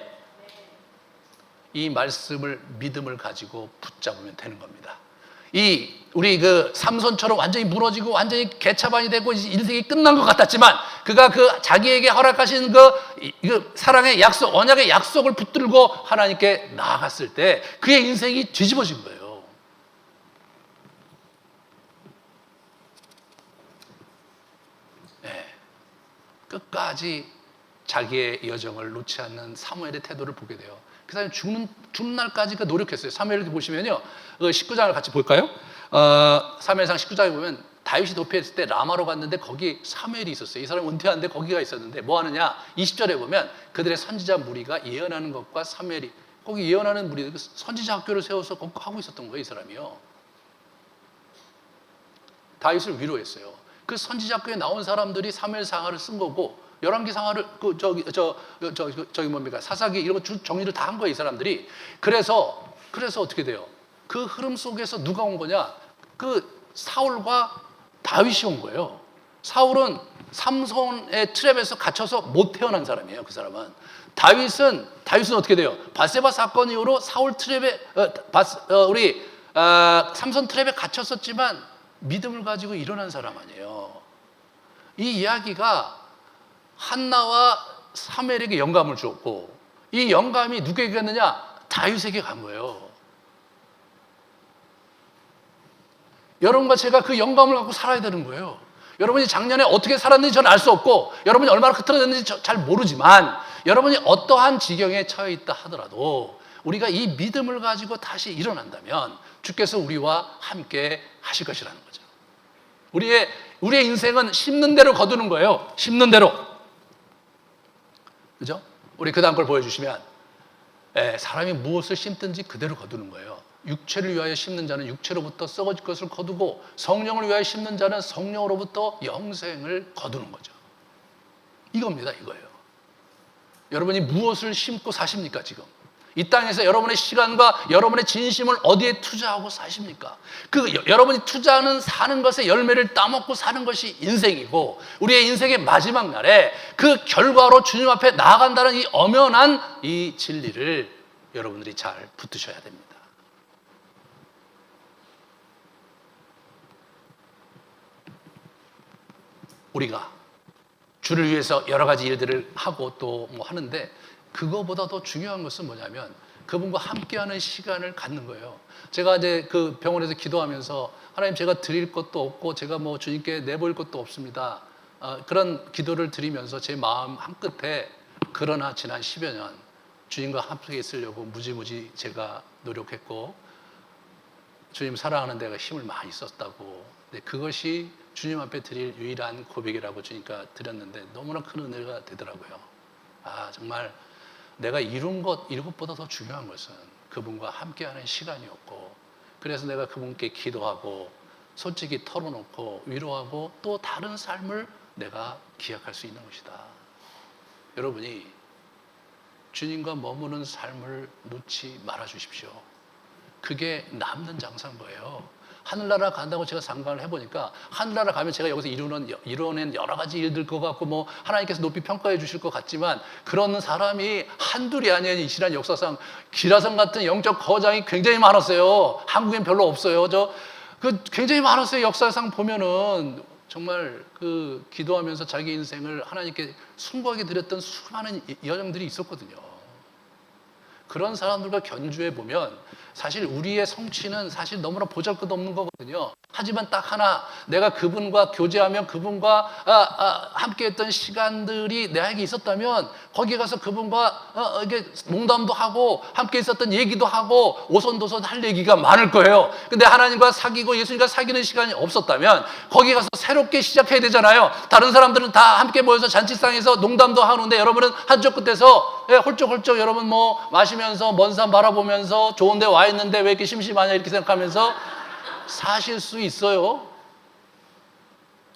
B: 이 말씀을 믿음을 가지고 붙잡으면 되는 겁니다. 우리 삼손처럼 완전히 무너지고 완전히 개차반이 되고 인생이 끝난 것 같았지만 그가 자기에게 허락하신 그 사랑의 약속, 언약의 약속을 붙들고 하나님께 나아갔을 때 그의 인생이 뒤집어진 거예요. 끝까지 자기의 여정을 놓지 않는 사무엘의 태도를 보게 돼요. 그 사람이 죽는 날까지 노력했어요. 사무엘을 보시면요. 19장을 같이 볼까요? 사무엘상 19장에 보면 다윗이 도피했을 때 라마로 갔는데 거기 사무엘이 있었어요. 이 사람이 은퇴하는데 거기가 있었는데 뭐 하느냐? 20절에 보면 그들의 선지자 무리가 예언하는 것과 사무엘이 거기 예언하는 무리, 선지자 학교를 세워서 거기 하고 있었던 거예요, 이 사람이요. 다윗을 위로했어요. 그 선지자 학교에 나온 사람들이 사무엘 상하를 쓴 거고, 열왕기 상하를 뭡니까, 사사기 이런 거 정리를 다 한 거예요, 이 사람들이. 그래서 어떻게 돼요? 그 흐름 속에서 누가 온 거냐? 그 사울과 다윗이 온 거예요. 사울은 삼손의 트랩에서 갇혀서 못 태어난 사람이에요. 그 사람은. 다윗은 어떻게 돼요? 바세바 사건 이후로 사울 트랩에 삼손 트랩에 갇혔었지만 믿음을 가지고 일어난 사람 아니에요. 이 이야기가 한나와 사무엘에게 영감을 주었고, 이 영감이 누구에게 갔느냐? 다윗에게 간 거예요. 여러분과 제가 그 영감을 갖고 살아야 되는 거예요. 여러분이 작년에 어떻게 살았는지 저는 알 수 없고, 여러분이 얼마나 흐트러졌는지 잘 모르지만, 여러분이 어떠한 지경에 처해 있다 하더라도 우리가 이 믿음을 가지고 다시 일어난다면 주께서 우리와 함께 하실 것이라는 거죠. 우리의 인생은 심는 대로 거두는 거예요. 심는 대로. 그죠? 우리 그 다음 걸 보여주시면, 사람이 무엇을 심든지 그대로 거두는 거예요. 육체를 위하여 심는 자는 육체로부터 썩어질 것을 거두고, 성령을 위하여 심는 자는 성령으로부터 영생을 거두는 거죠. 이겁니다, 이거예요. 여러분이 무엇을 심고 사십니까, 지금? 이 땅에서 여러분의 시간과 여러분의 진심을 어디에 투자하고 사십니까? 여러분이 투자하는 사는 것의 열매를 따먹고 사는 것이 인생이고, 우리의 인생의 마지막 날에 그 결과로 주님 앞에 나아간다는 이 엄연한 이 진리를 여러분들이 잘 붙드셔야 됩니다. 우리가 주를 위해서 여러 가지 일들을 하고 또 뭐 하는데, 그거보다 더 중요한 것은 뭐냐면 그분과 함께하는 시간을 갖는 거예요. 제가 이제 그 병원에서 기도하면서, 하나님, 제가 드릴 것도 없고 제가 뭐 주님께 내보일 것도 없습니다. 그런 기도를 드리면서 제 마음 한끝에, 그러나 지난 10여 년 주님과 함께 있으려고 무지무지 제가 노력했고 주님 사랑하는 데가 힘을 많이 썼다고. 근데 그것이 주님 앞에 드릴 유일한 고백이라고 주니까 드렸는데 너무나 큰 은혜가 되더라고요. 정말 내가 이룬 것, 이것보다 더 중요한 것은 그분과 함께하는 시간이었고, 그래서 내가 그분께 기도하고 솔직히 털어놓고 위로하고 또 다른 삶을 내가 기약할 수 있는 것이다. 여러분이 주님과 머무는 삶을 놓지 말아 주십시오. 그게 남는 장사인 거예요. 하늘나라 간다고 제가 상관을 해보니까, 하늘나라 가면 제가 여기서 이뤄낸 여러 가지 일들 것 같고, 뭐 하나님께서 높이 평가해 주실 것 같지만, 그런 사람이 한둘이 아니에요. 이 지난 역사상 기라성 같은 영적 거장이 굉장히 많았어요. 한국엔 별로 없어요. 굉장히 많았어요. 역사상 보면은 정말 그 기도하면서 자기 인생을 하나님께 순고하게 드렸던 수많은 여정들이 있었거든요. 그런 사람들과 견주해 보면 사실 우리의 성취는 사실 너무나 보잘것없는 거거든요. 하지만 딱 하나, 내가 그분과 교제하며 그분과 함께했던 시간들이 내게 있었다면, 거기에 가서 그분과 이게 농담도 하고 함께 있었던 얘기도 하고 오손도손 할 얘기가 많을 거예요. 근데 하나님과 사귀고 예수님과 사귀는 시간이 없었다면 거기 가서 새롭게 시작해야 되잖아요. 다른 사람들은 다 함께 모여서 잔치상에서 농담도 하는데, 여러분은 한쪽 끝에서 홀쭉홀쭉 여러분 뭐 마시면서 먼 산 바라보면서 좋은 데 와 있는데 왜 이렇게 심심하냐 이렇게 생각하면서 사실 수 있어요.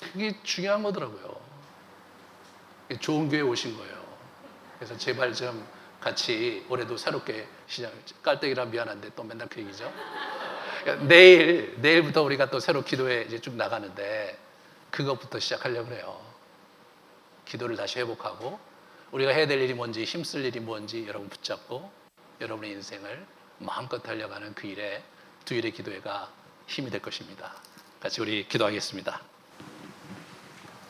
B: 그게 중요한 거더라고요. 좋은 교회 오신 거예요. 그래서 제발 좀 같이 올해도 새롭게 시작. 깔때기라 미안한데 또 맨날 그 얘기죠. 내일부터 우리가 또 새로 기도에 이제 쭉 나가는데, 그것부터 시작하려고 그래요. 기도를 다시 회복하고 우리가 해야 될 일이 뭔지, 힘쓸 일이 뭔지 여러분 붙잡고 여러분의 인생을 마음껏 달려가는 그 일에, 두 일의 기도회가 힘이 될 것입니다. 같이 우리 기도하겠습니다.